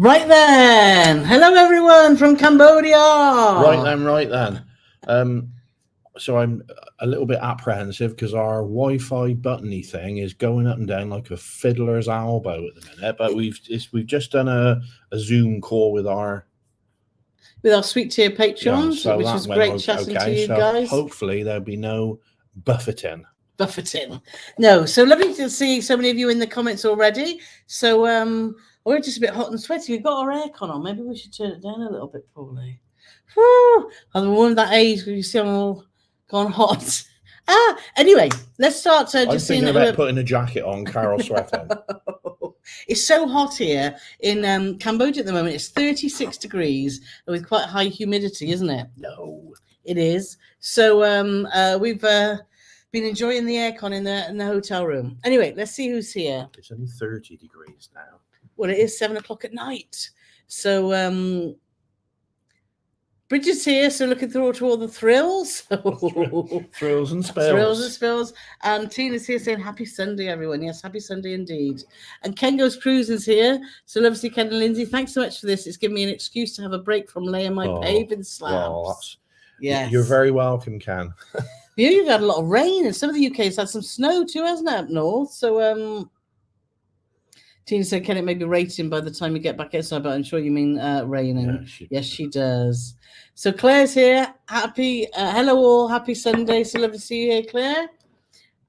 Right then. Hello, everyone from Cambodia. Right then. So I'm a little bit apprehensive because our Wi-Fi buttony thing is going up and down like a fiddler's elbow at the minute. But we've just done a Zoom call with our sweet tier patrons, which was great chatting to you guys. Hopefully there'll be no buffeting. No, so lovely to see so many of you in the comments already. So we're just a bit hot and sweaty. We've got our aircon on. Maybe we should turn it down a little bit, Paulie. Whew. I'm one of that age where you see I'm all gone hot. Anyway, let's start. I'm thinking about putting a jacket on. Carole sweating. It's so hot here in Cambodia at the moment. It's 36 degrees with quite high humidity, isn't it? No, it is. So we've been enjoying the aircon in the hotel room. Anyway, let's see who's here. It's only 30 degrees now. Well, it is 7 o'clock at night. So Bridget's here, so looking forward to all the thrills. Thrills and spills. Thrills and spills. And Tina's here saying happy Sunday, everyone. Yes, happy Sunday indeed. And Ken Goes Cruising's here. So love to see Ken and Lindsay. Thanks so much for this. It's given me an excuse to have a break from laying my paving slabs. Yes. You're very welcome, Ken. You've had a lot of rain, and some of the UK's had some snow too, hasn't it, up north? So Tina said, can it maybe raining by the time you get back inside? But I'm sure you mean raining. Yes, she does. So Claire's here. Happy, hello all. Happy Sunday. So lovely to see you here, Claire.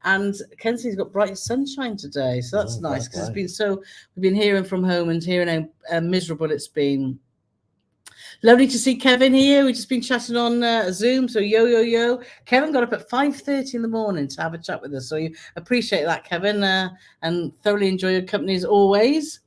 And Kenzie's got bright sunshine today. So that's nice because it's been we've been hearing from home and hearing how miserable it's been. Lovely to see Kevin here. We've just been chatting on Zoom. So yo. Kevin got up at 5:30 in the morning to have a chat with us. So you appreciate that, Kevin, and thoroughly enjoy your company as always.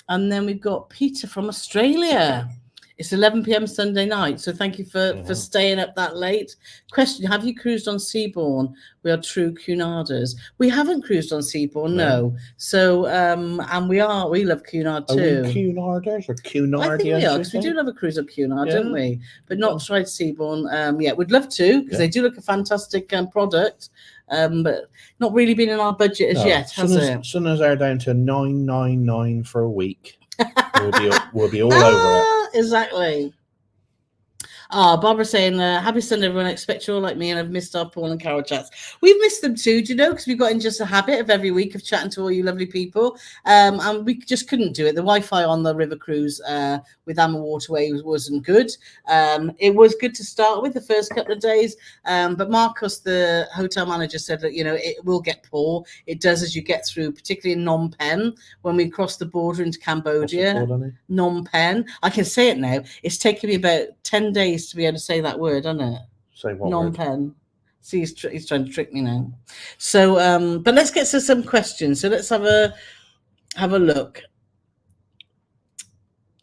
And then we've got Peter from Australia. It's 11 p.m. Sunday night. So thank you for staying up that late. Question, have you cruised on Seabourn? We are true Cunarders. We haven't cruised on Seabourn, no. So, and we love Cunard too. Are we Cunarders or Cunardians? I think we are, because we do love a cruise on Cunard, don't we? But not tried Seabourn yet. We'd love to, because they do look a fantastic product. But not really been in our budget as yet, has it? Soon as they're down to $9.99 for a week, we'll be all over it. Exactly. Barbara saying, happy Sunday, everyone. I expect you're all like me and I've missed our Paul and Carole chats. We've missed them too, do you know? Because we've got in just a habit of every week of chatting to all you lovely people. And we just couldn't do it. The Wi-Fi on the river cruise with Amawaterways wasn't good. It was good to start with the first couple of days. But Marcus, the hotel manager, said that, it will get poor. It does as you get through, particularly in Phnom Penh, when we cross the border into Cambodia. Phnom Penh. I can say it now. It's taken me about 10 days to be able to say that word, isn't it? Say what Phnom Penh. See, he's trying to trick me now. So, but let's get to some questions. So let's have a look.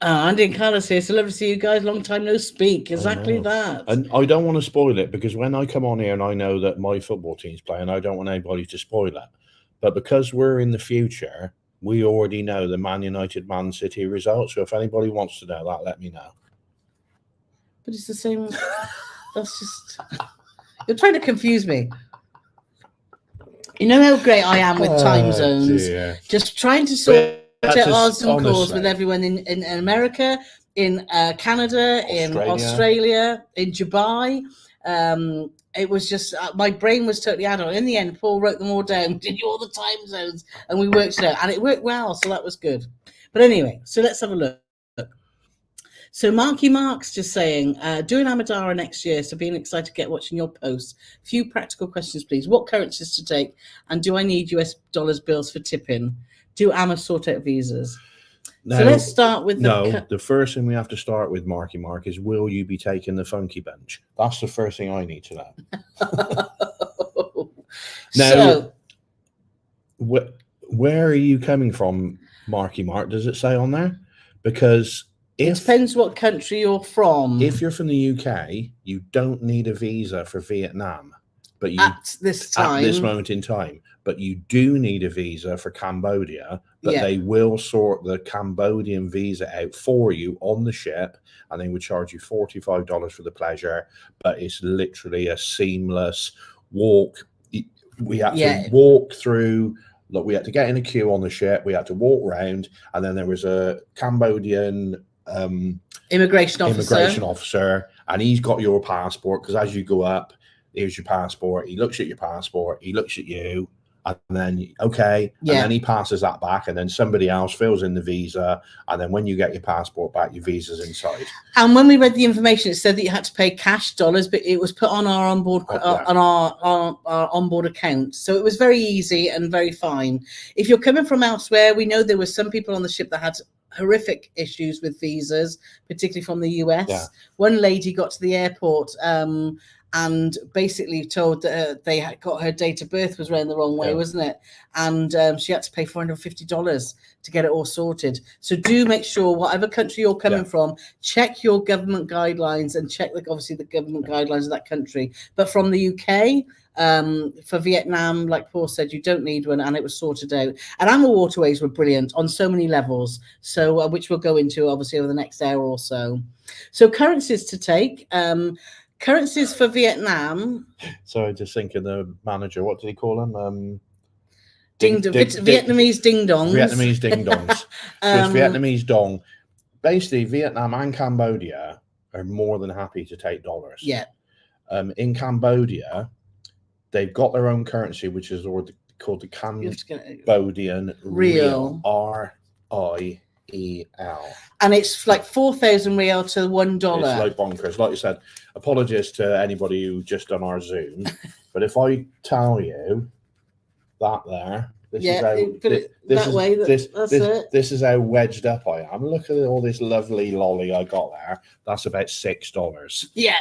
Andy and Carlos here. So lovely to see you guys. Long time no speak. Exactly that. And I don't want to spoil it because when I come on here and I know that my football team's playing, I don't want anybody to spoil it. But because we're in the future, we already know the Man United Man City results. So if anybody wants to know that, let me know. But it's the same. That's just... You're trying to confuse me. You know how great I am with time zones. Dear. Just trying to sort out our Zoom calls with everyone in America, in Canada, in Australia, in Dubai. It was just, my brain was totally adult. In the end, Paul wrote them all down, did all the time zones, and we worked it out. And it worked well, so that was good. But anyway, so let's have a look. So Marky Mark's just saying, doing Amadara next year, so being excited to get watching your posts. Few practical questions, please. What currencies to take? And do I need US dollars bills for tipping? Do AMA sort out visas? So let's start with the first thing we have to start with, Marky Mark, is will you be taking the funky bench? That's the first thing I need to know. Now, where are you coming from, Marky Mark? Does it say on there? Because... It depends what country you're from. If you're from the UK, you don't need a visa for Vietnam, but at this moment in time. But you do need a visa for Cambodia. But they will sort the Cambodian visa out for you on the ship, and they would charge you $45 for the pleasure. But it's literally a seamless walk. We have to walk through look, we had to get in a queue on the ship. We had to walk around, and then there was a Cambodian immigration officer, and he's got your passport, because as you go up, here's your passport. He looks at your passport. He looks at you. And then, and then he passes that back, and then somebody else fills in the visa. And then when you get your passport back, your visa's inside. And when we read the information, it said that you had to pay cash dollars, but it was put on our onboard on our onboard account. So it was very easy and very fine. If you're coming from elsewhere, we know there were some people on the ship that had horrific issues with visas, particularly from the US. Yeah. One lady got to the airport and basically told that they had got her date of birth was running the wrong way, wasn't it? And she had to pay $450 to get it all sorted. So do make sure, whatever country you're coming from, check your government guidelines and check, obviously, the government guidelines of that country. But from the UK, for Vietnam, like Paul said, you don't need one, and it was sorted out. And Amawaterways were brilliant on so many levels, so which we'll go into, obviously, over the next hour or so. So currencies to take. Currencies for Vietnam. So I just think of the manager, what do they call them? Vietnamese ding-dongs. Vietnamese ding-dongs. So it's Vietnamese dong. Basically, Vietnam and Cambodia are more than happy to take dollars. Yeah. In Cambodia, they've got their own currency, which is called the Cambodian Real. RIEL. And it's like 4,000 real to $1. It's like bonkers. Like you said, apologies to anybody who just done our Zoom, but if I tell you that there, this is how wedged up I am. Look at all this lovely lolly I got there. That's about $6. Yeah.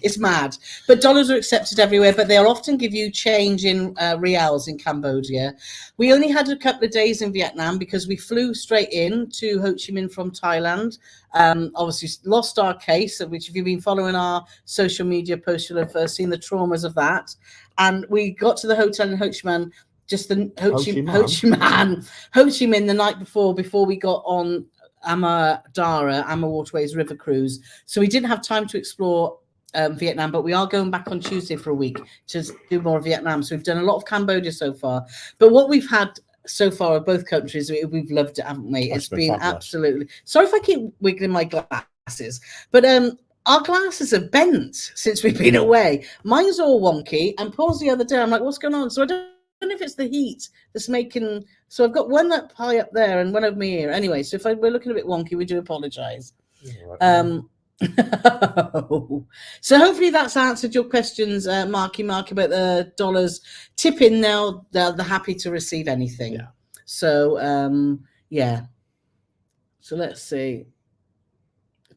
It's mad. But dollars are accepted everywhere, but they'll often give you change in reals in Cambodia. We only had a couple of days in Vietnam because we flew straight in to Ho Chi Minh from Thailand. Obviously lost our case, which if you've been following our social media posts, you'll have seen the traumas of that. And we got to the hotel in Ho Chi Minh, Ho Chi Minh the night before we got on Amadara, Amawaterways River Cruise. So we didn't have time to explore Vietnam, but we are going back on Tuesday for a week to do more of Vietnam. So we've done a lot of Cambodia so far. But what we've had so far of both countries, we've loved it, haven't we? It's been absolutely. Sorry if I keep wiggling my glasses, but our glasses are bent since we've been away. Mine's all wonky, and Paul's the other day. I'm like, what's going on? So I don't know if it's the heat that's making. So I've got one up high up there and one over my ear. Anyway, so if we're looking a bit wonky, we do apologise. So hopefully that's answered your questions, Marky about the dollars. Tip in now, they're happy to receive anything. Yeah. So yeah. So let's see.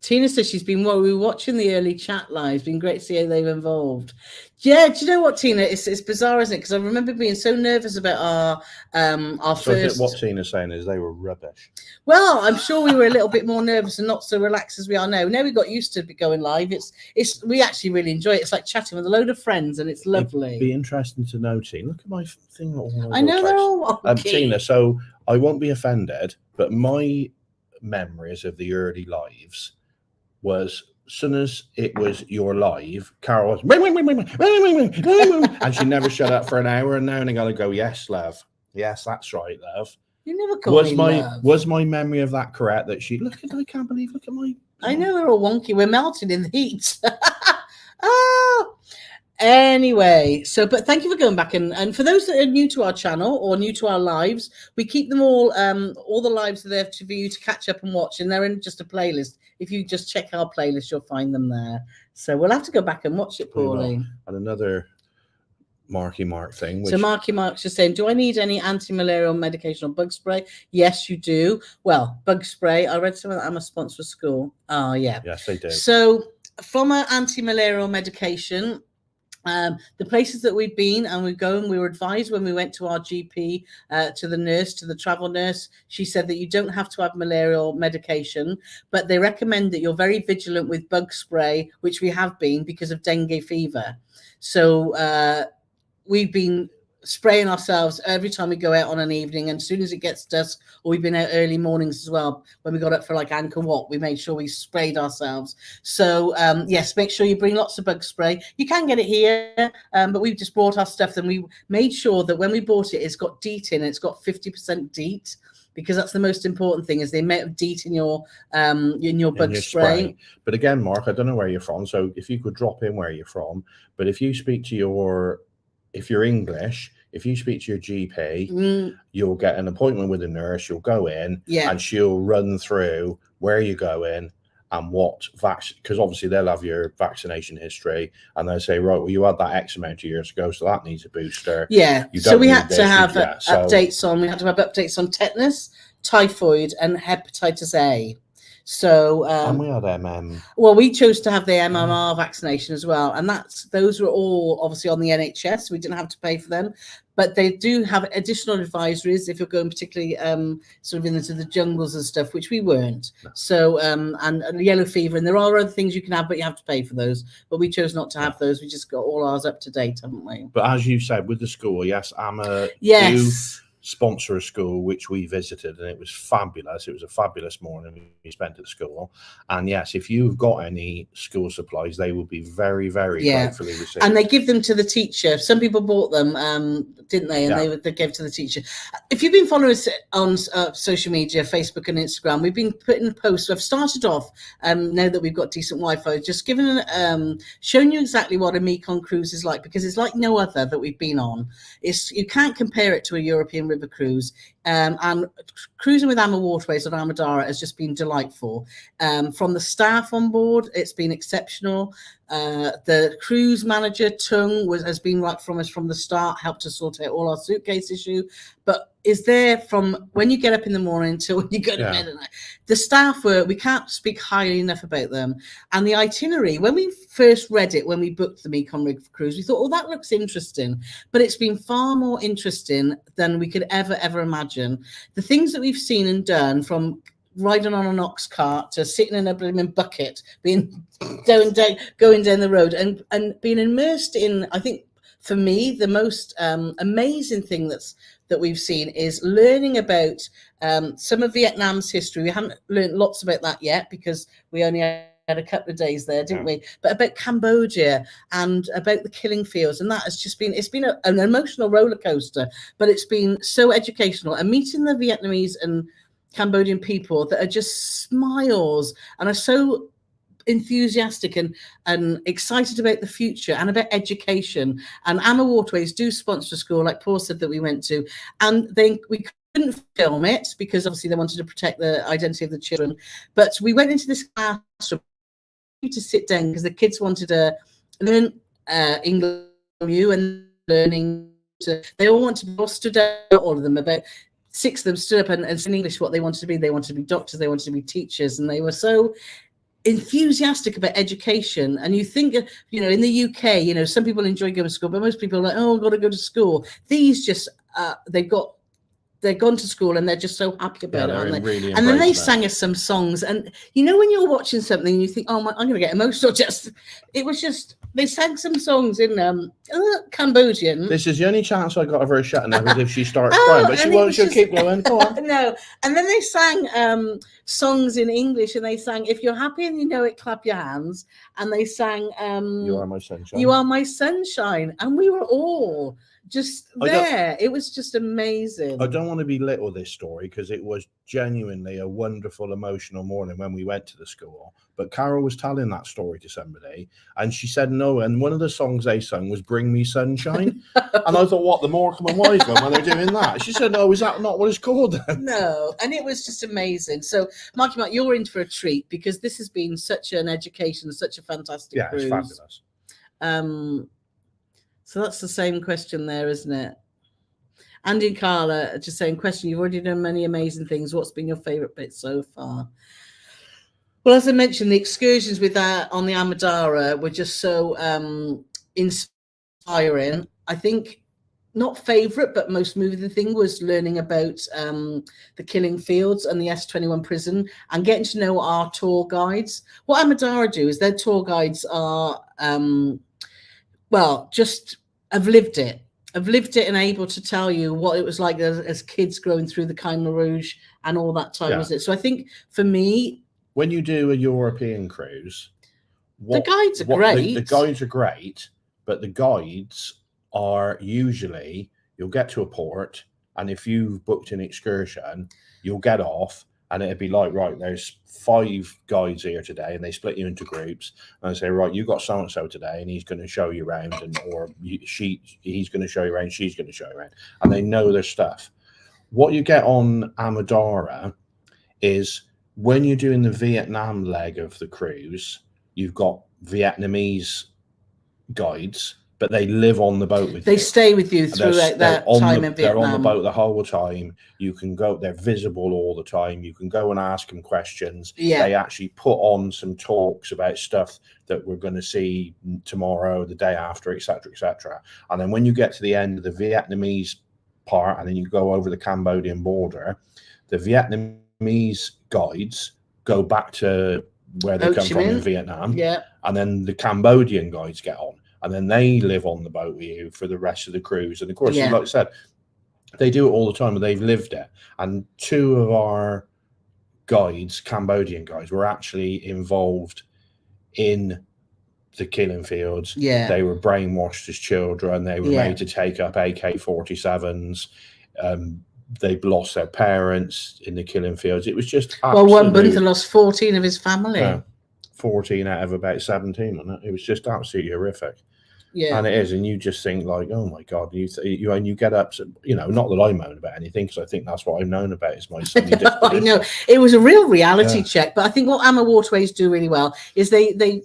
Tina says we were watching the early chat live. It's been great to see how they've involved. Yeah, do you know what, Tina? It's bizarre, isn't it? Because I remember being so nervous about our first. What Tina's saying is they were rubbish. Well, I'm sure we were a little bit more nervous and not so relaxed as we are now. Now we got used to going live. We actually really enjoy it. It's like chatting with a load of friends, and it's lovely. It'd be interesting to know, Tina. Look at my thing. I know they're all wonky. Tina, so I won't be offended, but my memories of the early lives was as soon as it was your live, Carole was and she never shut up for an hour, and now and I gotta go, yes, love. Yes, that's right, love. You never called me love. Was my memory of that correct? That I can't believe, look at my. I know they're all wonky. We're melting in the heat. Anyway, but thank you for going back, and for those that are new to our channel or new to our lives, we keep them all the lives are there for you to catch up and watch, and they're in just a playlist. If you just check our playlist, you'll find them there. So we'll have to go back and watch it, Paulie. And another Marky Mark thing. So Marky Mark's just saying, do I need any anti-malarial medication or bug spray? Yes, you do. Well, bug spray. I read something that I'm a sponsor for school. Oh, yeah. Yes, they do. So from an anti-malarial medication, the places that we've been and we were advised when we went to our GP, to the travel nurse, she said that you don't have to have malarial medication, but they recommend that you're very vigilant with bug spray, which we have been because of dengue fever. So we've been spraying ourselves every time we go out on an evening, and as soon as it gets dusk, or we've been out early mornings as well, when we got up for like Angkor Wat, we made sure we sprayed ourselves. So yes, make sure you bring lots of bug spray. You can get it here, but we've just brought our stuff, and we made sure that when we bought it, it's got DEET in it. It's got 50% DEET, because that's the most important thing, is the amount of DEET in your bug spray. But again, Mark, I don't know where you're from, so if you could drop in where you're from, but if you speak to if you're English, if you speak to your GP, you'll get an appointment with a nurse, you'll go in, and she'll run through where you go in and what vaccine, because obviously they'll have your vaccination history, and they'll say, right, well, you had that X amount of years ago, so that needs a booster. Yeah, so we had to have updates on tetanus, typhoid, and hepatitis A. So and we had well, we chose to have the MMR vaccination as well, and those were all obviously on the NHS. We didn't have to pay for them, but they do have additional advisories if you're going particularly sort of into the jungles and stuff, which we weren't. No. So and yellow fever, and there are other things you can have, but you have to pay for those. But we chose not to have those. We just got all ours up to date, haven't we? But as you said, with the school, yes, sponsor a school which we visited, and it was fabulous. It was a fabulous morning we spent at school. And yes, if you've got any school supplies, they will be very, very gratefully received. And they give them to the teacher. Some people bought them, didn't they? And they gave to the teacher. If you've been following us on social media, Facebook and Instagram, we've been putting posts. I've started off now that we've got decent Wi-Fi, just showing you exactly what a Mekong cruise is like, because it's like no other that we've been on. You can't compare it to a European river cruise, and cruising with Amawaterways on Amadara has just been delightful. From the staff on board, it's been exceptional. The cruise manager Tung has been right from us from the start, helped us sort out all our suitcase issue, but is there from when you get up in the morning till when you go to bed at night. The staff we can't speak highly enough about them. And the itinerary, when we first read it, when we booked the Mekong River cruise, we thought, oh, that looks interesting. But it's been far more interesting than we could ever imagine. The things that we've seen and done, from riding on an ox cart to sitting in a blooming bucket, being going down the road, and being immersed in, I think, for me, the most amazing thing that we've seen is learning about some of Vietnam's history. We haven't learned lots about that yet, because we only had a couple of days there, didn't we? But about Cambodia and about the killing fields, and that has just been, it's been an emotional roller coaster, but it's been so educational. And meeting the Vietnamese and Cambodian people that are just smiles and are so enthusiastic and excited about the future and about education. And Amawaterways do sponsor a school, like Paul said, that we went to, and we couldn't film it because obviously they wanted to protect the identity of the children. But we went into this classroom to sit down because the kids wanted to learn English from you, and they all wanted to be, all stood out, all of them, about 6 of them stood up and said in English what they wanted to be. They wanted to be doctors, they wanted to be teachers, and they were so enthusiastic about education. And you think, in the UK, some people enjoy going to school, but most people are like, oh, I've got to go to school. These just, they've gone to school and they're just so happy about it, aren't they? Really, and then they sang us some songs. And when you're watching something and you think, oh, I'm going to get emotional, they sang some songs in Cambodian. This is the only chance I got of her shutting up, if she starts crying, but she won't. She'll keep going. Go on. No, and then they sang songs in English, and they sang, if you're happy and you know it, clap your hands. And they sang, You Are My Sunshine. You Are My Sunshine. And we were all just there. It was just amazing. I don't want to belittle this story, because it was genuinely a wonderful, emotional morning when we went to the school. But Carole was telling that story to somebody, and she said no. And one of the songs they sung was "Bring Me Sunshine," and I thought, what, the Morecambe and Wiseman when they're doing that? She said, no, is that not what it's called then? No, and it was just amazing. So, Mark, you're in for a treat, because this has been such an education, such a fantastic cruise. Yeah, it's fabulous. So that's the same question there, isn't it? Andy and Carla are just saying, question, you've already done many amazing things. What's been your favourite bit so far? Well, as I mentioned, the excursions with that on the Amadara were just so inspiring. I think not favourite, but most moving thing was learning about the killing fields and the S21 prison, and getting to know our tour guides. What Amadara do is their tour guides are, just have lived it. have lived it and able to tell you what it was like as kids growing through the Khmer Rouge and all that time, wasn't it? So I think for me, when you do a European cruise, the guides are great. The guides are great, but the guides are usually, you'll get to a port, and if you've booked an excursion, you'll get off, and it'd be like, right, there's 5 guides here today, and they split you into groups, and they say, right, you got so and so today, and he's going to show you around, and he's going to show you around, she's going to show you around, and they know their stuff. What you get on Amadara is, when you're doing the Vietnam leg of the cruise, you've got Vietnamese guides, but they live on the boat with you. They stay with you throughout that time in Vietnam. They're on the boat the whole time. You can go, they're visible all the time. You can go and ask them questions. Yeah. They actually put on some talks about stuff that we're going to see tomorrow, the day after, etc., etc. And then when you get to the end of the Vietnamese part, and then you go over the Cambodian border, the Vietnamese guides go back to where they come from in Vietnam, and then the Cambodian guides get on, and then they live on the boat with you for the rest of the cruise. And of course, like I said, they do it all the time, and they've lived it. And 2 of our guides, Cambodian guides, were actually involved in the killing fields. They were brainwashed as children. They were made to take up AK-47s. They'd lost their parents in the killing fields. It was just one Bunter lost 14 of his family. 14 out of about 17, wasn't it? It was just absolutely horrific. And it is, and you just think like, oh my God, you get up to, not that I moan about anything, because I think that's what I've known about is my sunny I know, it was a real reality check, but I think what Amawaterways do really well is they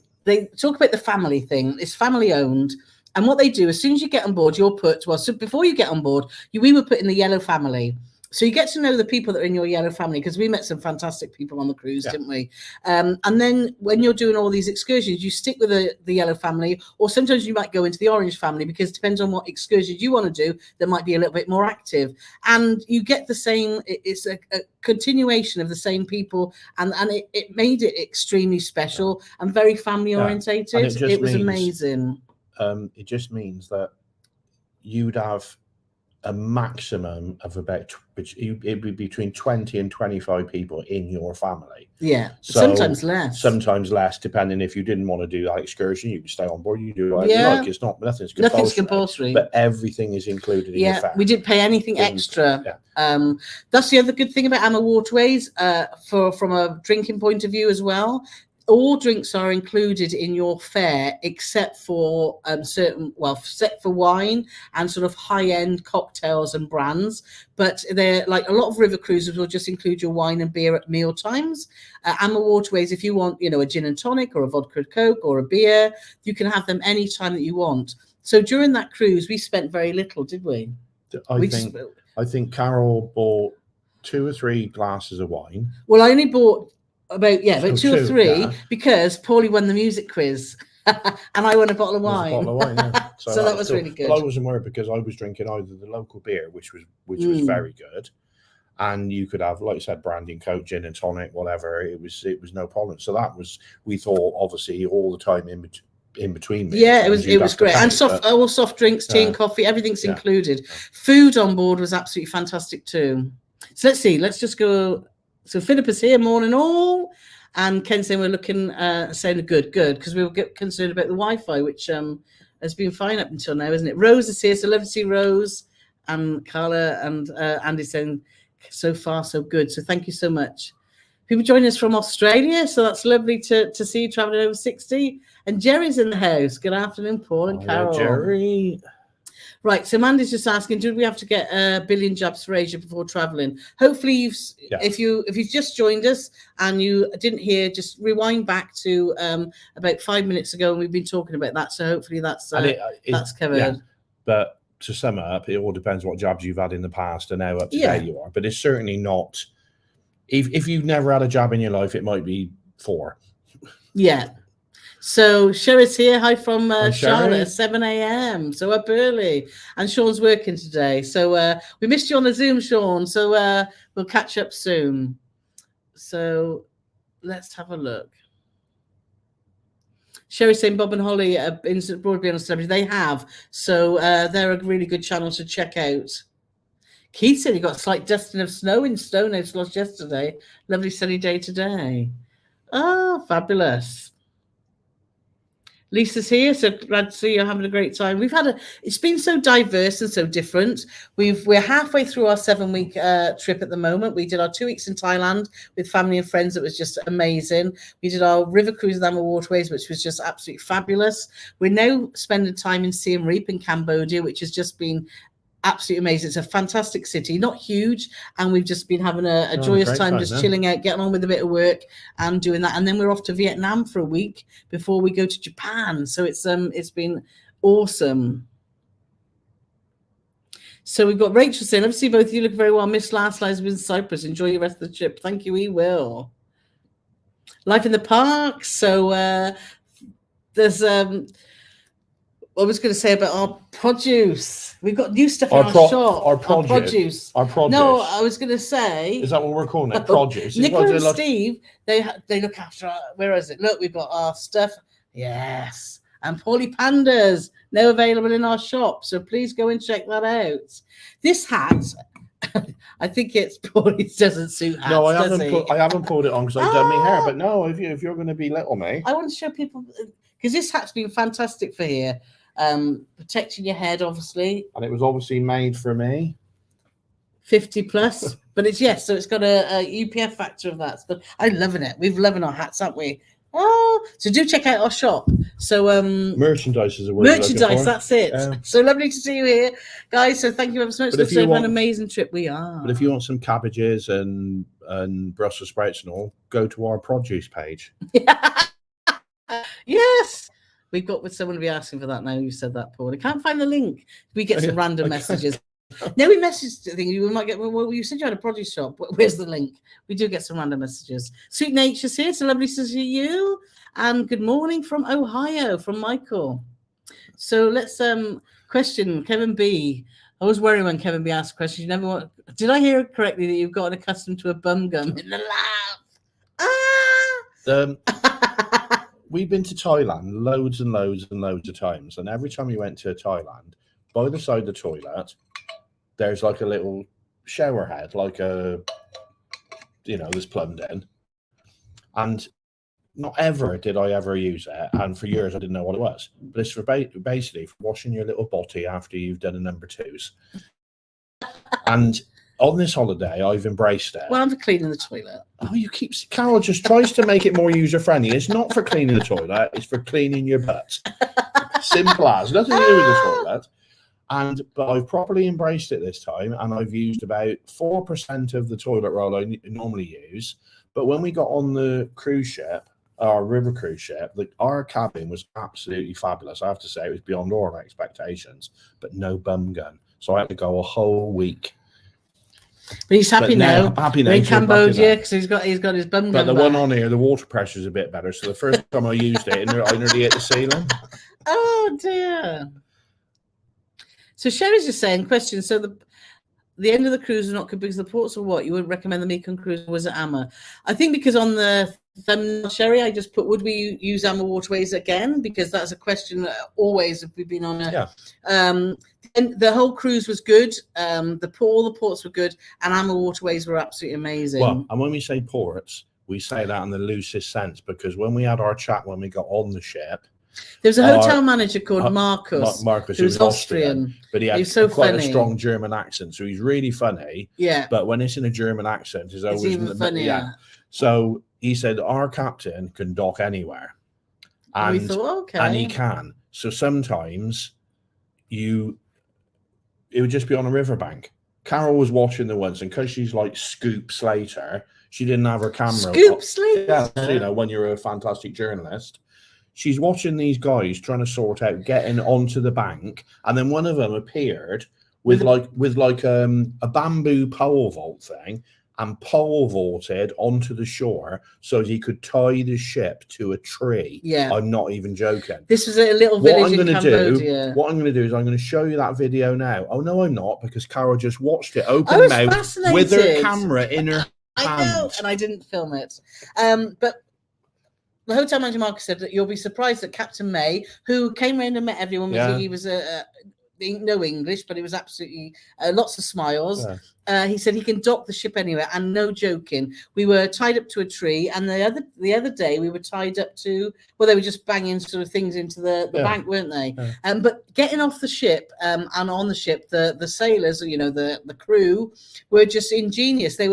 talk about the family thing. It's family owned. And what they do, as soon as you get on board, you're put, so before you get on board, we were put in the yellow family. So you get to know the people that are in your yellow family, because we met some fantastic people on the cruise, didn't we? And then when you're doing all these excursions, you stick with the yellow family, or sometimes you might go into the orange family, because it depends on what excursions you want to do that might be a little bit more active. And you get the same, it's a continuation of the same people, and it made it extremely special and very family orientated. It was amazing. It just means that you'd have a maximum of about it'd be between 20 and 25 people in your family. So sometimes less, depending. If you didn't want to do that excursion, you can stay on board, you do whatever you like. It's nothing's compulsory, but everything is included in your fare. We didn't pay anything extra. That's the other good thing about Amawaterways, from a drinking point of view as well. All drinks are included in your fare, except for except for wine and sort of high-end cocktails and brands. But they're like a lot of river cruises will just include your wine and beer at meal times. Amawaterways, if you want, a gin and tonic or a vodka Coke or a beer, you can have them any time that you want. So during that cruise, we spent very little, did we? I think Carole bought 2 or 3 glasses of wine. Well, I only bought about 2 or 3 because Paulie won the music quiz and I won a bottle of wine. So that was really good. Well, I wasn't worried because I was drinking either the local beer, which was very good, and you could have, like I said, brandy and Coke, gin and tonic, whatever. It was no problem. So that was, we thought, obviously all the time in between. It was great. And all soft drinks, tea and coffee, everything's included. Food on board was absolutely fantastic too. So let's just go. So Philip is here, morning all, and Ken saying we're looking, saying good, because we were concerned about the Wi-Fi, which has been fine up until now, isn't it? Rose is here, so lovely to see Rose, and Carla and Andy saying so far so good. So thank you so much. People joining us from Australia, so that's lovely to see you traveling over 60. And Jerry's in the house. Good afternoon, Paul and Carole. Jerry. Right, so Mandy's just asking, did we have to get 1 billion jabs for Asia before traveling? Hopefully, if you've just joined us and you didn't hear, just rewind back to about 5 minutes ago, and we've been talking about that. So hopefully that's covered. Yeah, but to sum up, it all depends what jabs you've had in the past and how up to date you are. But it's certainly not. If you've never had a jab in your life, it might be 4. Yeah. So Sherry's here. Hi from Charlotte at 7 a.m. So up early. And Sean's working today. So we missed you on the Zoom, Sean. So we'll catch up soon. So let's have a look. Sherry saying Bob and Holly Instant Broadband on Celebrity. They have. So they're a really good channel to check out. Keith said he got a slight dusting of snow in Stonehouse Lodge yesterday. Lovely sunny day today. Oh, fabulous. Lisa's here, so glad to see you're having a great time. It's been so diverse and so different. We're halfway through our 7-week trip at the moment. We did our 2 weeks in Thailand with family and friends. It was just amazing. We did our river cruise with Amawaterways, which was just absolutely fabulous. We're now spending time in Siem Reap in Cambodia, which has just been absolutely amazing. It's a fantastic city, not huge, and we've just been having a joyous time, just chilling out, getting on with a bit of work and doing that. And then we're off to Vietnam for a week before we go to Japan. So it's been awesome. So we've got Rachel saying, "Love to see both of you look very well. Miss last lives in Cyprus. Enjoy your rest of the trip." Thank you, we will. Life in the park. So there's I was going to say about our produce. We've got new stuff in our shop. Our produce. No, I was going to say. Is that what we're calling it? Produce. Nicola and Steve, they look after our, where is it? Look, we've got our stuff. Yes. And Paulie Pandas, now available in our shop. So please go and check that out. This hat, I think it's Paulie doesn't suit hats. No, I haven't pulled it on because I've done my hair. But no, if you're going to be little me. I want to show people, because this hat's been fantastic for here. Protecting your head, obviously, and it was obviously made for me. 50 plus, but so it's got a UPF factor of that. But I'm loving it. We've loving our hats, haven't we? Oh, so do check out our shop. So merchandise is a word. Merchandise, that's it. So lovely to see you here, guys. So thank you ever so much. Looks like an amazing trip we are. But if you want some cabbages and Brussels sprouts and all, go to our produce page. Yes. We've got with someone to be asking for that now. You said that, Paul. I can't find the link. We get some random messages. No, we messaged the thing. We might get. Well, you said you had a produce shop. Where's the link? We do get some random messages. Sweet Nature's here. So lovely to see you. And good morning from Ohio, from Michael. So let's question Kevin B. I was worried when Kevin B asked questions. You never want. Did I hear correctly that you've gotten accustomed to a bum gum in the lab? We've been to Thailand loads and loads and loads of times, and every time we went to Thailand, by the side of the toilet, there's like a little shower head, like that's plumbed in. And not ever did I ever use it, and for years I didn't know what it was. But it's for basically for washing your little body after you've done a number twos. And on this holiday, I've embraced it. Well, I'm for cleaning the toilet. Oh, Carole just tries to make it more user-friendly. It's not for cleaning the toilet. It's for cleaning your butt. Simple as. Nothing to do with the toilet. But I've properly embraced it this time, and I've used about 4% of the toilet roll I normally use. But when we got on the cruise ship, our river cruise ship, our cabin was absolutely fabulous. I have to say, it was beyond all my expectations, but no bum gun. So I had to go a whole week. But he's happy now. Happy now. In Cambodia, because he's got his bum gun. But the one on here, the water pressure is a bit better. So the first time I used it, I nearly hit the ceiling. Oh dear. So Sherry's just saying, question. So the end of the cruise was not good because the ports or what? You wouldn't recommend the Mekong cruise? Was it Amma? I think because on the thumbnail, Sherry, I just put, would we use Amawaterways again? Because that's a question always if we've been on a. Yeah. And the whole cruise was good. All the ports were good, and Amawaterways were absolutely amazing. Well, and when we say ports, we say that in the loosest sense, because when we had our chat when we got on the ship, there was a hotel manager called Marcus, who was Austrian, but he had quite a strong German accent, so he's really funny. Yeah. But when it's in a German accent, it's always even funnier. Yeah. So he said our captain can dock anywhere, and we thought, okay, and he can. So sometimes it would just be on a riverbank. Carole was watching the ones, and because she's like Scoop Slater, she didn't have her camera. Scoop Slater? Yeah, when you're a fantastic journalist. She's watching these guys trying to sort out getting onto the bank, and then one of them appeared with a bamboo pole vault thing, and pole vaulted onto the shore so he could tie the ship to a tree. Yeah. I'm not even joking. This was a little village in Cambodia. What I'm going to do is I'm going to show you that video now. Oh, no, I'm not, because Carole just watched it open mouth with her camera in her hand. I know, and I didn't film it. But the hotel manager Marcus said that you'll be surprised that Captain May, who came around and met everyone, he was no English, but it was absolutely lots of smiles. He said he can dock the ship anywhere, and no joking. We were tied up to a tree, and the other day we were tied up to, well, they were just banging sort of things into the bank, weren't they? But getting off the ship and on the ship, the sailors, the crew were just ingenious. They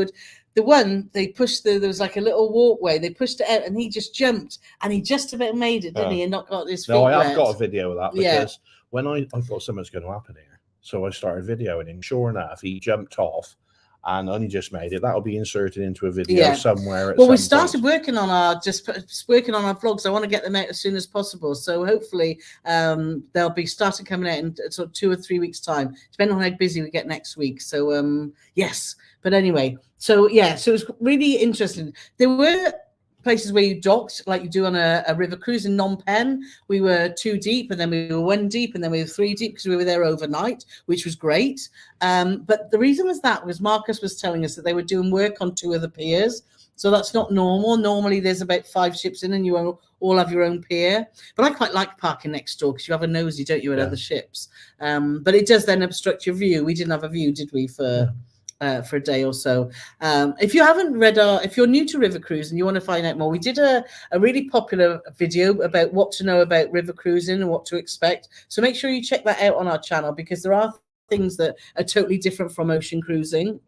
pushed there was like a little walkway. They pushed it out, and he just jumped, and he just about made it, didn't he? And not got his feet wet. I have got a video of that because when I thought something's going to happen here, so I started videoing him. Sure enough, he jumped off and only just made it. That'll be inserted into a video somewhere. We started working on our vlogs. I want to get them out as soon as possible. So hopefully they'll be starting coming out in sort of 2 or 3 weeks' time, depending on how busy we get next week. So yes, but anyway, so it was really interesting. There were places where you docked like you do on a river cruise in Phnom Penh. We were 2 deep, and then we were 1 deep, and then we were 3 deep because we were there overnight, which was great. But the reason was Marcus was telling us that they were doing work on 2 of the piers. So that's not normal. Normally there's about 5 ships in, and you all have your own pier. But I quite like parking next door because you have a nosy, don't you, at other ships. But it does then obstruct your view. We didn't have a view, did we, for a day or so. If you haven't read if you're new to river cruise and you want to find out more, we did a really popular video about what to know about river cruising and what to expect. So make sure you check that out on our channel, because there are things that are totally different from ocean cruising.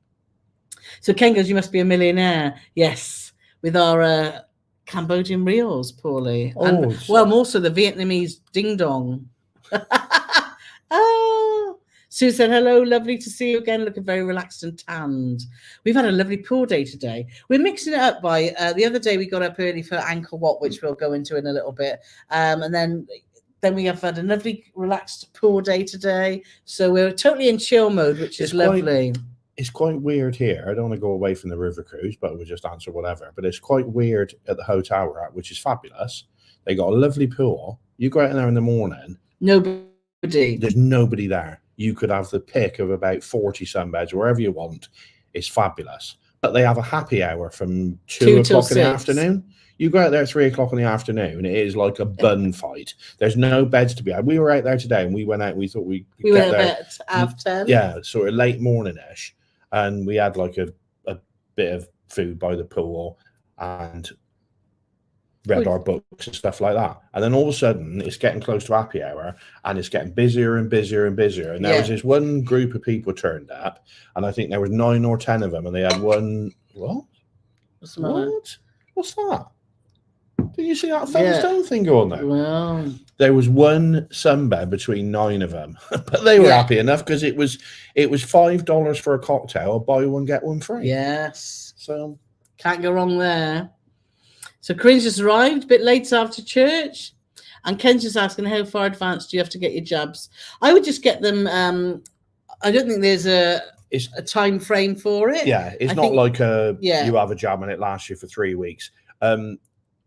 So Ken goes, you must be a millionaire. Yes, with our Cambodian reals, Paulie. And, well, also the Vietnamese ding dong. Sue said, hello, lovely to see you again, looking very relaxed and tanned. We've had a lovely pool day today. We're mixing it up by, the other day we got up early for Angkor Wat, which we'll go into in a little bit. And then we have had a lovely relaxed pool day today. So we're totally in chill mode, which is lovely. It's quite weird here. I don't want to go away from the river cruise, but we'll just answer whatever. But it's quite weird at the hotel we're at, which is fabulous. They got a lovely pool. You go out in there in the morning. Nobody. There's nobody there. You could have the pick of about 40 sunbeds, wherever you want. It's fabulous. But they have a happy hour from 2 o'clock in the afternoon. You go out there at 3 o'clock in the afternoon, it is like a bun fight. There's no beds to be had. We were out there today, and we went out, we thought we could get there at half 10. Yeah, sort of late morning-ish. And we had like a bit of food by the pool and read our books and stuff like that. And then all of a sudden it's getting close to happy hour, and it's getting busier and busier and busier. And there was this one group of people turned up, and I think there was 9 or 10 of them, and they had one. What's that? Did you see that Featherstone thing go on there? Well, there was one sunbed between 9 of them, but they were happy enough because it was $5 for a cocktail, buy one get one free. Yes, so can't go wrong there. So Corinne's just arrived a bit late after church, and Ken's just asking, how far advanced do you have to get your jabs? I would just get them. I don't think there's a time frame for it. Yeah, it's not like you have a jab and it lasts you for 3 weeks.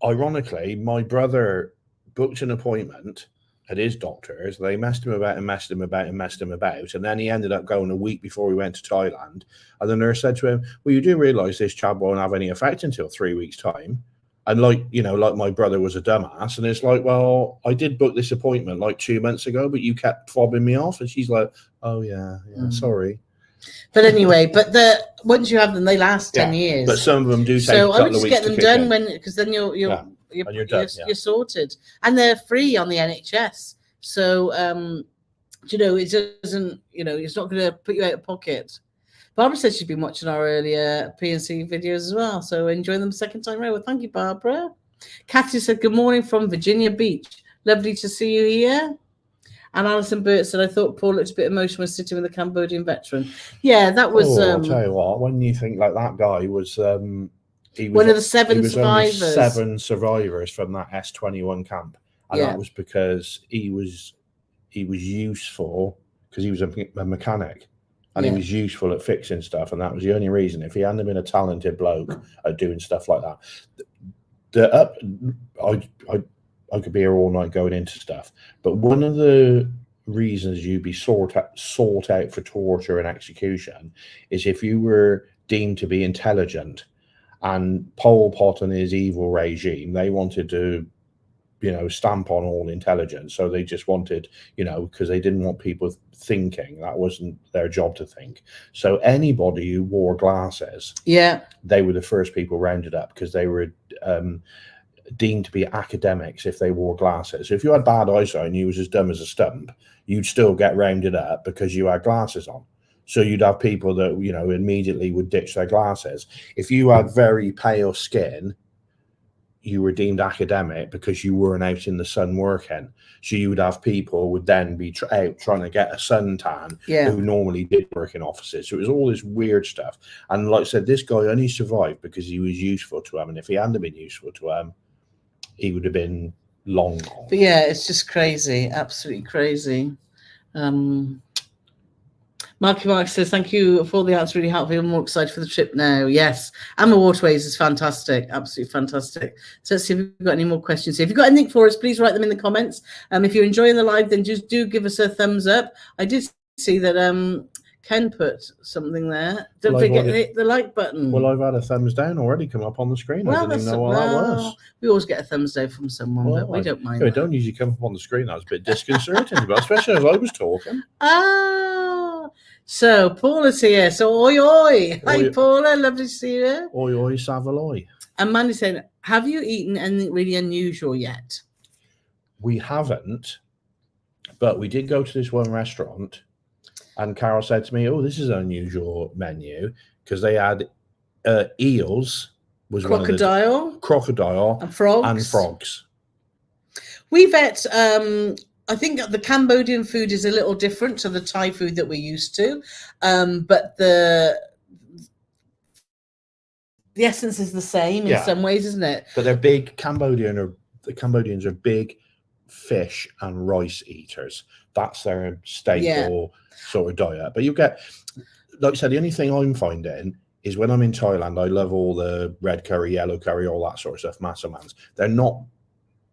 Ironically, my brother booked an appointment at his doctor's. They messed him about, and then he ended up going a week before we went to Thailand. And the nurse said to him, well, you do realise this jab won't have any effect until 3 weeks' time. And like my brother was a dumbass, and it's like, well, I did book this appointment like 2 months ago, but you kept fobbing me off. And she's like, oh yeah, sorry. But anyway, once you have them, they last 10 years. But some of them do take a couple I would of just weeks get them done because then you're sorted, and they're free on the NHS. So it doesn't, it's not going to put you out of pocket. Barbara said she's been watching our earlier P&C videos as well, so enjoying them second time around. Well, thank you, Barbara. Kathy said, good morning from Virginia Beach. Lovely to see you here. And Alison Burt said, I thought Paul looked a bit emotional when sitting with a Cambodian veteran. Yeah, that was... I'll tell you what, when you think like that guy was... he was one of the 7 survivors. Only 7 survivors from that S-21 camp. And that was because he was useful, because he was a mechanic. And he was useful at fixing stuff. And that was the only reason. If he hadn't been a talented bloke at doing stuff like that... I could be here all night going into stuff, but one of the reasons you'd be sought out for torture and execution is if you were deemed to be intelligent And Pol Pot and his evil regime, they wanted to, stamp on all intelligence. So they just wanted, because they didn't want people thinking. That wasn't their job to think. So anybody who wore glasses, they were the first people rounded up, because they were deemed to be academics if they wore glasses. So if you had bad eyesight and you was as dumb as a stump, you'd still get rounded up because you had glasses on. So you'd have people that, immediately would ditch their glasses. If you had very pale skin, you were deemed academic because you weren't out in the sun working. So you would have people who would then be out trying to get a suntan who normally did work in offices. So it was all this weird stuff. And like I said, this guy only survived because he was useful to him. And if he hadn't been useful to him, he would have been long gone. But yeah, it's just crazy. Absolutely crazy. Marky Mark says, thank you for the answer. Really helpful. I'm more excited for the trip now. Yes. Amawaterways is fantastic. Absolutely fantastic. So let's see if we've got any more questions here. If you've got anything for us, please write them in the comments. If you're enjoying the live, then just do give us a thumbs up. I did see that Ken put something there. Don't forget to hit the like button. Well, I've had a thumbs down already come up on the screen. I didn't even know what that was. We always get a thumbs down from someone, but we don't mind. It don't usually come up on the screen. That was a bit disconcerting, but especially as I was talking. So Paula's here. So oi oi. Hi Paula, lovely to see you. Oi oi Savaloy. And Mandy's saying, have you eaten anything really unusual yet? We haven't, but we did go to this one restaurant, and Carole said to me, "Oh, this is an unusual menu," because they had eels, was crocodile and frogs. We've ate I think the Cambodian food is a little different to the Thai food that we're used to, but the essence is the same in some ways, isn't it? But they're big. The Cambodians are big fish and rice eaters. That's their staple sort of diet. But you get, like I said, the only thing I'm finding is when I'm in Thailand, I love all the red curry, yellow curry, all that sort of stuff, massamans. They're not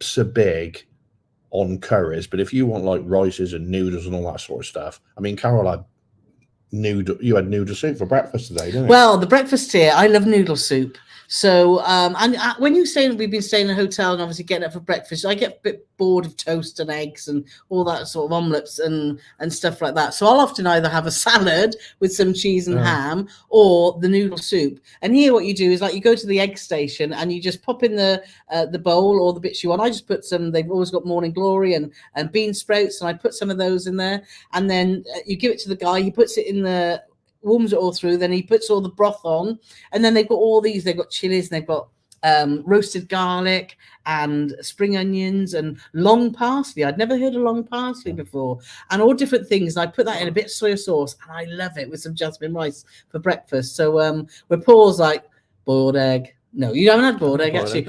so big on curries, but if you want like rices and noodles and all that sort of stuff, I mean, Carole had you had noodle soup for breakfast today, didn't you? Well, the breakfast here, I love noodle soup. So, and when you say we've been staying in a hotel and obviously getting up for breakfast, I get a bit bored of toast and eggs and all that sort of omelets and stuff like that. So I'll often either have a salad with some cheese and ham or the noodle soup. And here what you do is like you go to the egg station and you just pop in the bowl or the bits you want. I just put some, they've always got morning glory and bean sprouts, and I put some of those in there. And then you give it to the guy, he puts it in the, warms it all through, then he puts all the broth on, and then they've got all these, they've got chilies, and they've got roasted garlic and spring onions and long parsley. I'd never heard of long parsley before, and all different things. And I put that in a bit of soy sauce, and I love it with some jasmine rice for breakfast. So where Paul's like, boiled egg. No, you haven't had boiled egg, actually.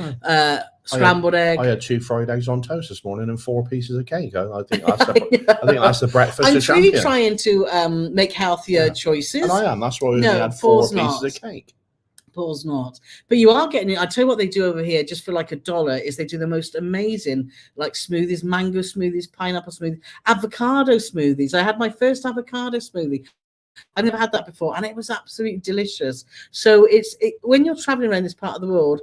Scrambled egg. I had 2 fried eggs on toast this morning and 4 pieces of cake. I think that's the breakfast. I'm really trying to make healthier choices. And I am. That's why we only had 4 pieces of cake. Paul's not. But you are getting it. I tell you what they do over here, just for like $1, is they do the most amazing like smoothies, mango smoothies, pineapple smoothies, avocado smoothies. I had my first avocado smoothie. I've never had that before, and it was absolutely delicious. So when you're traveling around this part of the world,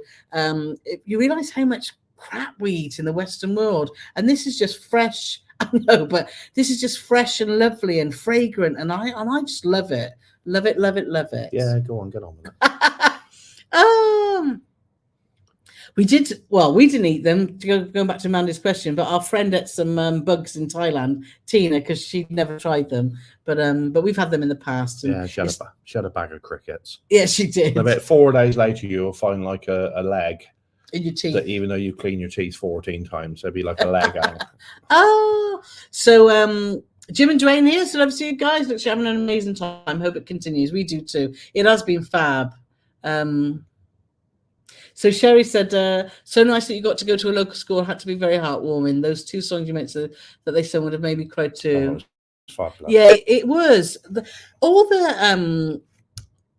you realize how much crap we eat in the Western world, and this is just fresh. I know, but this is just fresh and lovely and fragrant, and I just love it. Love it, love it, love it. Yeah, go on, get on with it. We didn't eat them, going back to Amanda's question, but our friend ate some bugs in Thailand, Tina, because she'd never tried them. But we've had them in the past. And yeah, she had a bag of crickets. Yeah, she did. About 4 days later, you'll find like a leg in your teeth. That even though you clean your teeth 14 times, there'd be like a leg out. So Jim and Dwayne here. So love to see you guys. Looks like you're having an amazing time. Hope it continues. We do too. It has been fab. So Sherry said, so nice that you got to go to a local school. It had to be very heartwarming. Those 2 songs you mentioned that they sang would have made me cry too. Fabulous. Yeah, it was. All the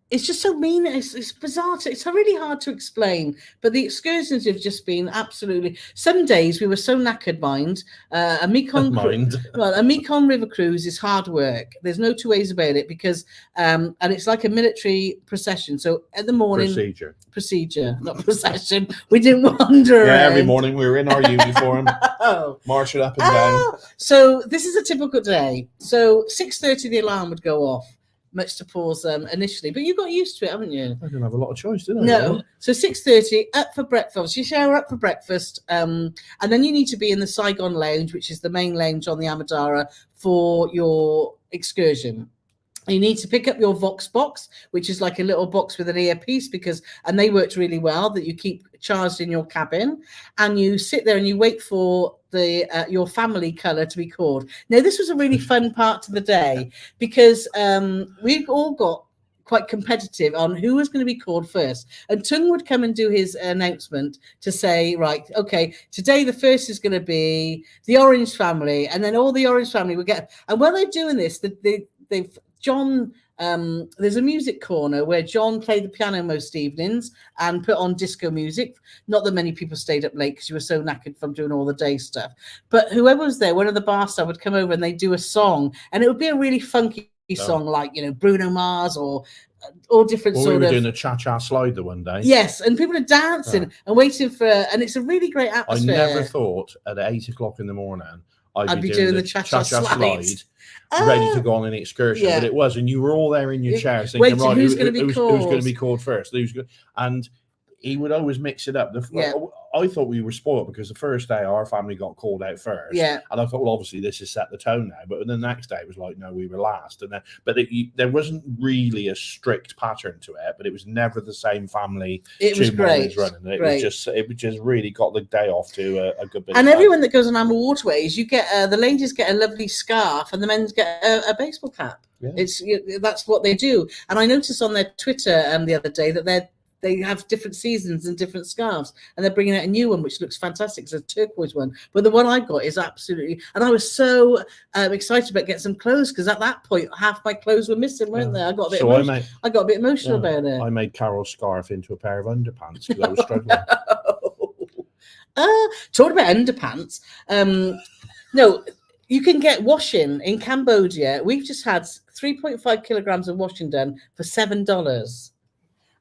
it's just so mean. It's bizarre. It's really hard to explain. But the excursions have just been absolutely. Some days we were so knackered, mind. A Mekong River cruise is hard work. There's no two ways about it because, and it's like a military procession. So at the morning, procedure, not procession. We didn't wander around. Every morning we were in our uniform, marching up and down. So this is a typical day. So 6:30 the alarm would go off. Much to pause initially, but you got used to it, haven't you? I didn't have a lot of choice, did I? No. So 6:30 up for breakfast. You shower up for breakfast, and then you need to be in the Saigon Lounge, which is the main lounge on the Amadara for your excursion. You need to pick up your Vox box, which is like a little box with an earpiece, and they worked really well, that you keep charged in your cabin, and you sit there and you wait for your family colour to be called. Now, this was a really fun part of the day because we all got quite competitive on who was going to be called first. And Tung would come and do his announcement to say, right, okay, today the first is going to be the Orange family, and then all the Orange family would get. And while they're doing this, they've John, there's a music corner where John played the piano most evenings and put on disco music. Not that many people stayed up late because you were so knackered from doing all the day stuff. But whoever was there, one of the bar staff would come over and they'd do a song, and it would be a really funky song, like, you know, Bruno Mars or different sort of. We were doing a cha-cha slide the one day. Yes, and people are dancing and waiting for, and it's a really great atmosphere. I never thought at 8 o'clock in the morning I'd be doing the cha-cha slide. Ready to go on an excursion, but it was, and you were all there in your chairs thinking, right, who's going to be called first? And he would always mix it up. I thought we were spoiled because the first day our family got called out first, and I thought, well, obviously this has set the tone now. But the next day it was like, no, we were last, and then there wasn't really a strict pattern to it, but it was never the same family. It was great. It was just really got the day off to a good bit. And everyone that goes on Amawaterways, you get the ladies get a lovely scarf, and the men get a baseball cap. Yeah. That's what they do. And I noticed on their Twitter the other day that they have different seasons and different scarves, and they're bringing out a new one which looks fantastic. It's a turquoise one, but the one I got is absolutely, and I was so excited about getting some clothes because at that point half my clothes were missing, weren't they? I got a bit emotional about it. I made Carole's scarf into a pair of underpants because I was struggling. Talking about underpants, no, you can get washing in Cambodia. We've just had 3.5 kilograms of washing done for $7.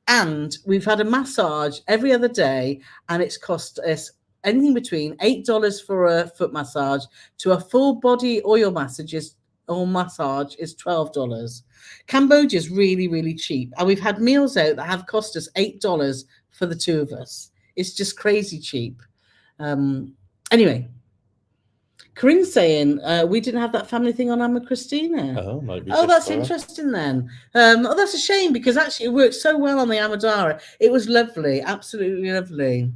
And we've had a massage every other day, and it's cost us anything between $8 for a foot massage to a full body oil massage is $12. Cambodia is really, really cheap, and we've had meals out that have cost us $8 for the two of us. It's just crazy cheap. Anyway. Corinne's saying we didn't have that family thing on Amma Christina. Oh, that's interesting then. That's a shame because actually it worked so well on the Amadara. It was lovely, absolutely lovely.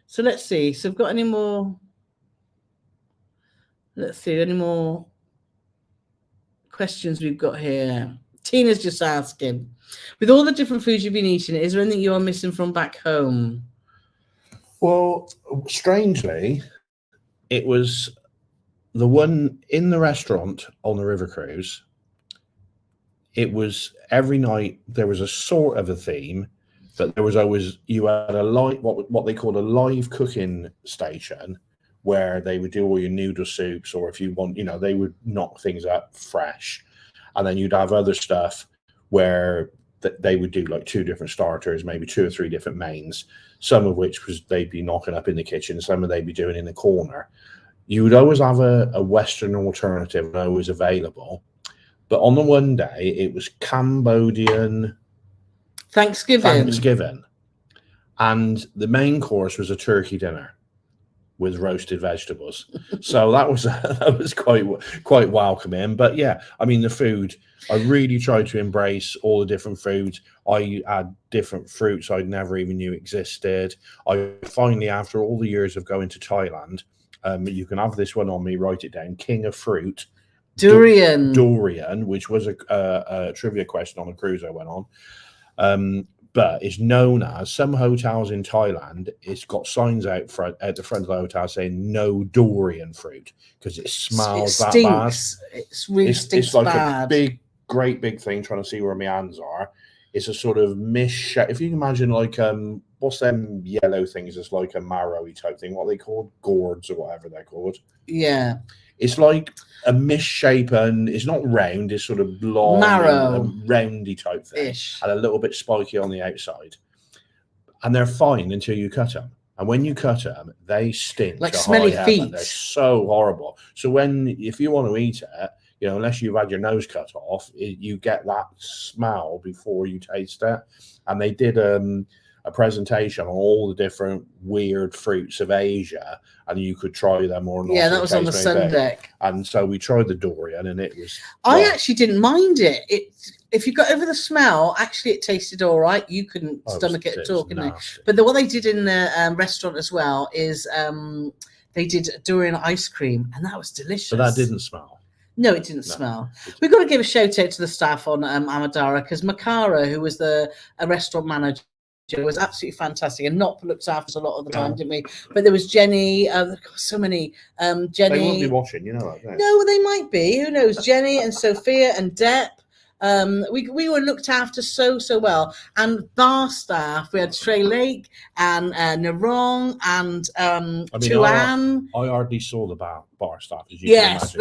So let's see. So I've got any more? Let's see, any more questions we've got here. Tina's just asking, with all the different foods you've been eating, is there anything you are missing from back home? Well, strangely, it was the one in the restaurant on the river cruise. It was every night there was a sort of a theme, but there was always, you had a live, what they called a live cooking station where they would do all your noodle soups, or if you want, you know, they would knock things up fresh. And then you'd have other stuff where they would do like 2 different starters, maybe 2 or 3 different mains, some of which was they'd be knocking up in the kitchen, some of they'd be doing in the corner. You would always have a Western alternative always available. But on the one day, it was Cambodian Thanksgiving. And the main course was a turkey dinner with roasted vegetables. So that was quite welcoming. But yeah, I mean, the food, I really tried to embrace all the different foods. I had different fruits I'd never even knew existed. I finally, after all the years of going to Thailand, you can have this one on me, write it down, King of Fruit. Durian, which was a trivia question on a cruise I went on. But it's known as, some hotels in Thailand, it's got signs out front at the front of the hotel saying no durian fruit because it smells that bad. It really stinks. It's like bad. a great big thing trying to see where my hands are. It's a sort of misshape. If you can imagine, like, what's them yellow things? It's like a marrowy type thing. What are they called? Gourds or whatever they're called. Yeah. It's like a misshapen. It's not round. It's sort of long, marrow, roundy type thing, and a little bit spiky on the outside. And they're fine until you cut them. And when you cut them, they stink like smelly feet. They're so horrible. So if you want to eat it, you know, unless you've had your nose cut off, you get that smell before you taste it. And they did a presentation on all the different weird fruits of Asia, and you could try them or not. Yeah, that was on the sun deck. And so we tried the durian, and it was. I actually didn't mind it. If you got over the smell, actually it tasted all right. You couldn't stomach it at all, couldn't you? But what they did in the restaurant as well is they did durian ice cream, and that was delicious. But that didn't smell. No, it didn't smell. We've got to give a shout out to the staff on Amadara, because Makara, who was a restaurant manager, was absolutely fantastic, and not looked after us a lot of the time, didn't we? But there was Jenny, so many. Jenny. They won't be watching, you know that. Right? No, they might be. Who knows? Jenny and Sophia and Depp. We were looked after so well, and bar staff. We had Trey Lake and Narong and Tuan. I hardly saw the bar staff. As you yes,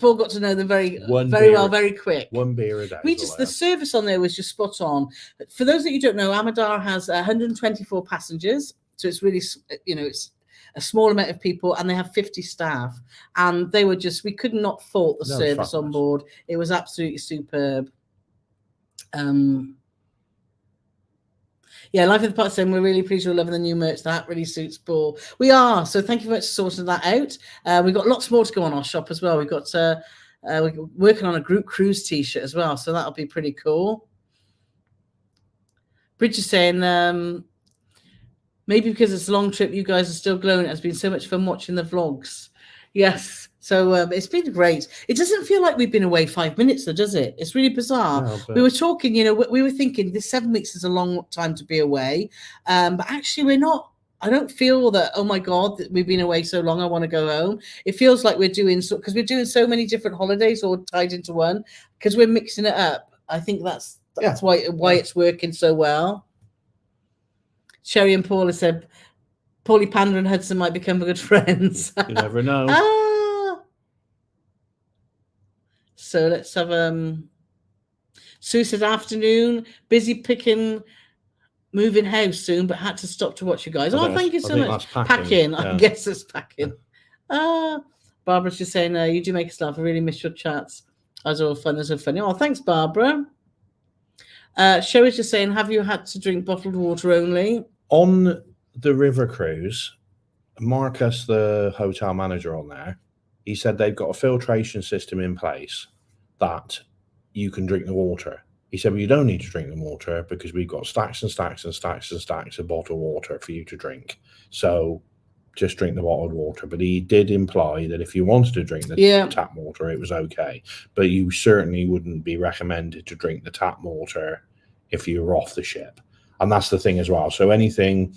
Paul got to know them very well, very quick. One beer a day. The service on there was just spot on. For those that you don't know, Amadara has 124 passengers, so it's really, you know, it's a small amount of people, and they have 50 staff, and they were we could not fault the service on board. It was absolutely superb. Yeah, Life of the Party saying we're really pleased you're loving the new merch. That really suits Paul. We are. So thank you very much for sorting that out. We've got lots more to go on our shop as well. We've got we're working on a group cruise t-shirt as well, so that'll be pretty cool. Bridge is saying maybe because it's a long trip, you guys are still glowing. It has been so much fun watching the vlogs. Yes. So it's been great. It doesn't feel like we've been away 5 minutes, though, does it? It's really bizarre. No, we were talking, you know, we were thinking this 7 weeks is a long time to be away. But actually, we're not. I don't feel that, oh, my God, that we've been away so long, I want to go home. It feels like we're doing because we're doing so many different holidays all tied into one, because we're mixing it up. I think that's why it's working so well. Sherry and Paula said, Paulie Panda and Hudson might become good friends. You never know. So let's have Sue said afternoon, busy moving house soon, but had to stop to watch you guys. Thank you so much. Packing. Yeah. I guess it's packing. Barbara's just saying, you do make us laugh. I really miss your chats. As all fun, as so funny. Oh, thanks, Barbara. Sherry's just saying, have you had to drink bottled water only? On the river cruise, Marcus, the hotel manager on there, he said they've got a filtration system in place that you can drink the water. He said, well, you don't need to drink the water because we've got stacks and stacks and stacks and stacks of bottled water for you to drink. So just drink the bottled water. But he did imply that if you wanted to drink the tap water, it was okay. But you certainly wouldn't be recommended to drink the tap water if you were off the ship. And that's the thing as well. So anything,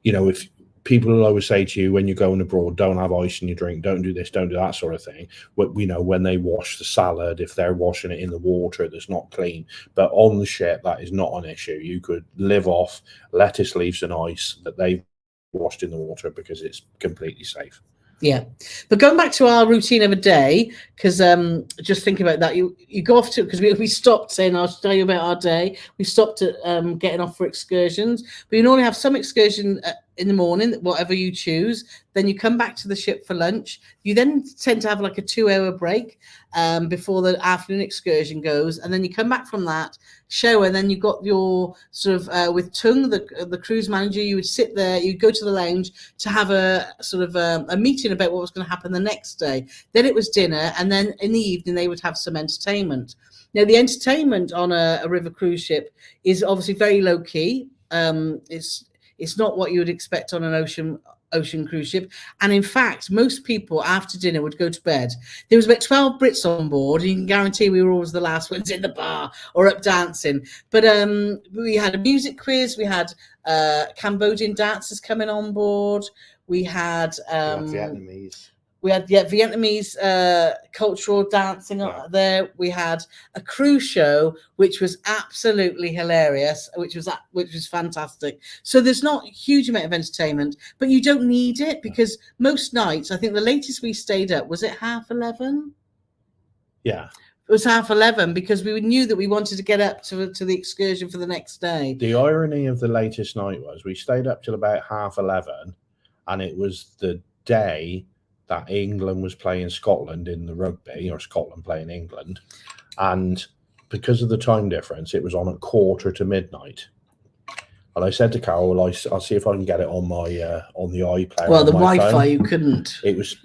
you know, if people will always say to you when you're going abroad, don't have ice in your drink, don't do this, don't do that sort of thing. We know when they wash the salad, if they're washing it in the water that's not clean. But on the ship, that is not an issue. You could live off lettuce leaves and ice that they've washed in the water because it's completely safe. Yeah, but going back to our routine of a day, because just thinking about that, you go off to, because we stopped saying, I'll tell you about our day. We stopped at getting off for excursions, but you normally have some excursion in the morning, whatever you choose. Then you come back to the ship for lunch. You then tend to have like a 2-hour break before the afternoon excursion goes, and then you come back from that, shower, and then you've got your sort of with Tung, the cruise manager, you would sit there, you'd go to the lounge to have a sort of a meeting about what was going to happen the next day. Then it was dinner, and then in the evening they would have some entertainment. Now the entertainment on a river cruise ship is obviously very low key. It's not what you would expect on an ocean cruise ship, and in fact most people after dinner would go to bed. There was about 12 Brits on board, and you can guarantee we were always the last ones in the bar or up dancing. But we had a music quiz, we had Cambodian dancers coming on board, we had Vietnamese. We had Vietnamese cultural dancing there. We had a cruise show, which was absolutely hilarious, which was fantastic. So there's not a huge amount of entertainment, but you don't need it because most nights, I think the latest we stayed up was at 11:30. Yeah. It was 11:30 because we knew that we wanted to get up to the excursion for the next day. The irony of the latest night was we stayed up till about 11:30, and it was the day that England was playing Scotland in the rugby, or Scotland playing England, and because of the time difference, it was on at 11:45. And I said to Carole, I'll see if I can get it on my on the iPlayer. Well, the Wi-Fi phone. you couldn't. It was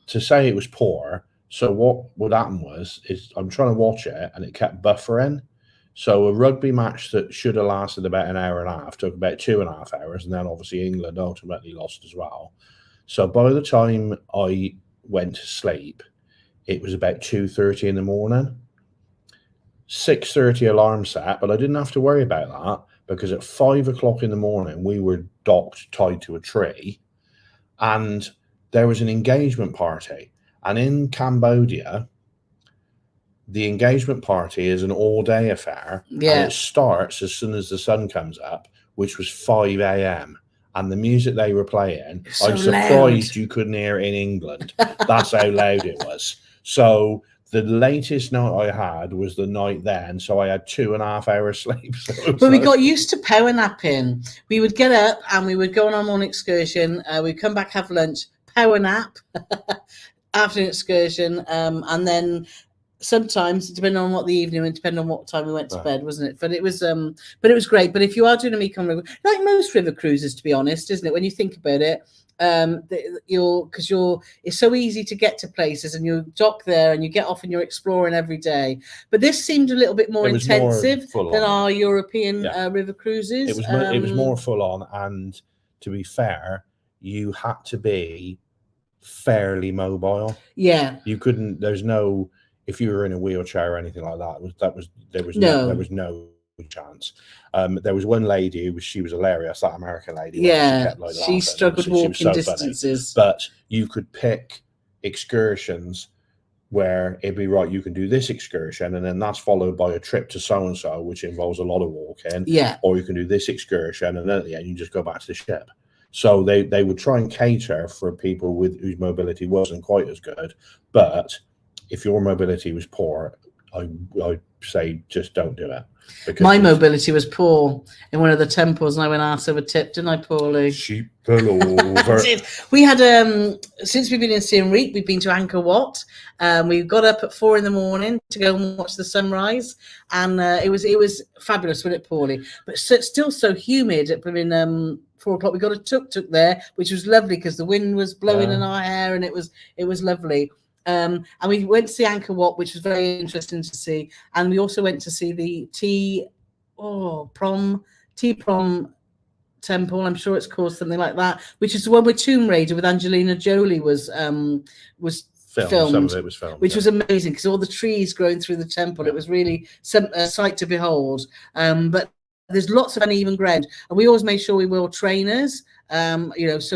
to say it was poor. So what would happen is I'm trying to watch it and it kept buffering. So a rugby match that should have lasted about an hour and a half took about 2.5 hours, and then obviously England ultimately lost as well. So by the time I went to sleep, it was about 2:30 in the morning. 6:30 alarm set, but I didn't have to worry about that because at 5 o'clock in the morning we were docked, tied to a tree, and there was an engagement party. And in Cambodia, the engagement party is an all-day affair, and it starts as soon as the sun comes up, which was 5 a.m. And the music they were playing, so I'm surprised you couldn't hear it in England. That's how loud it was. So the latest night I had was the night then, so I had 2.5 hours sleep. But we got used to power napping. We would get up and we would go on our morning excursion. We'd come back, have lunch, power nap after an excursion, and then sometimes, depending on what the evening and depending on what time we went to bed, wasn't it? But it was great. But if you are doing a Mekong River, like most river cruises, to be honest, isn't it? When you think about it, it's so easy to get to places, and you dock there and you get off and you're exploring every day. But this seemed a little bit more intensive than our European river cruises. It was more full on, and to be fair, you had to be fairly mobile. Yeah, you couldn't. There's no. If you were in a wheelchair or anything like that, there was no chance. There was one lady who she was hilarious, that American lady. Yeah, she struggled walking distances. Funny. But you could pick excursions where it'd be right. You can do this excursion, and then that's followed by a trip to so and so, which involves a lot of walking. Yeah, or you can do this excursion, and then at the end you just go back to the ship. So they would try and cater for people whose mobility wasn't quite as good, but if your mobility was poor, I'd say just don't do it. My mobility was poor in one of the temples, and I went arse over tip, didn't I, Paulie? Sheep fell over. We had since we've been in Siem Reap, we've been to Angkor Wat. We got up at 4 a.m. to go and watch the sunrise, and it was fabulous, wasn't it, Paulie? But still so humid at 4 o'clock. We got a tuk-tuk there, which was lovely because the wind was blowing in our hair, and it was lovely. And we went to see Angkor Wat, which was very interesting to see. And we also went to see the Tea Prom Temple. I'm sure it's called something like that, which is the one where Tomb Raider with Angelina Jolie was filmed. Some of it was filmed, which was amazing because all the trees growing through the temple. Yeah. It was really a sight to behold. But there's lots of uneven ground, and we always made sure we wore trainers. So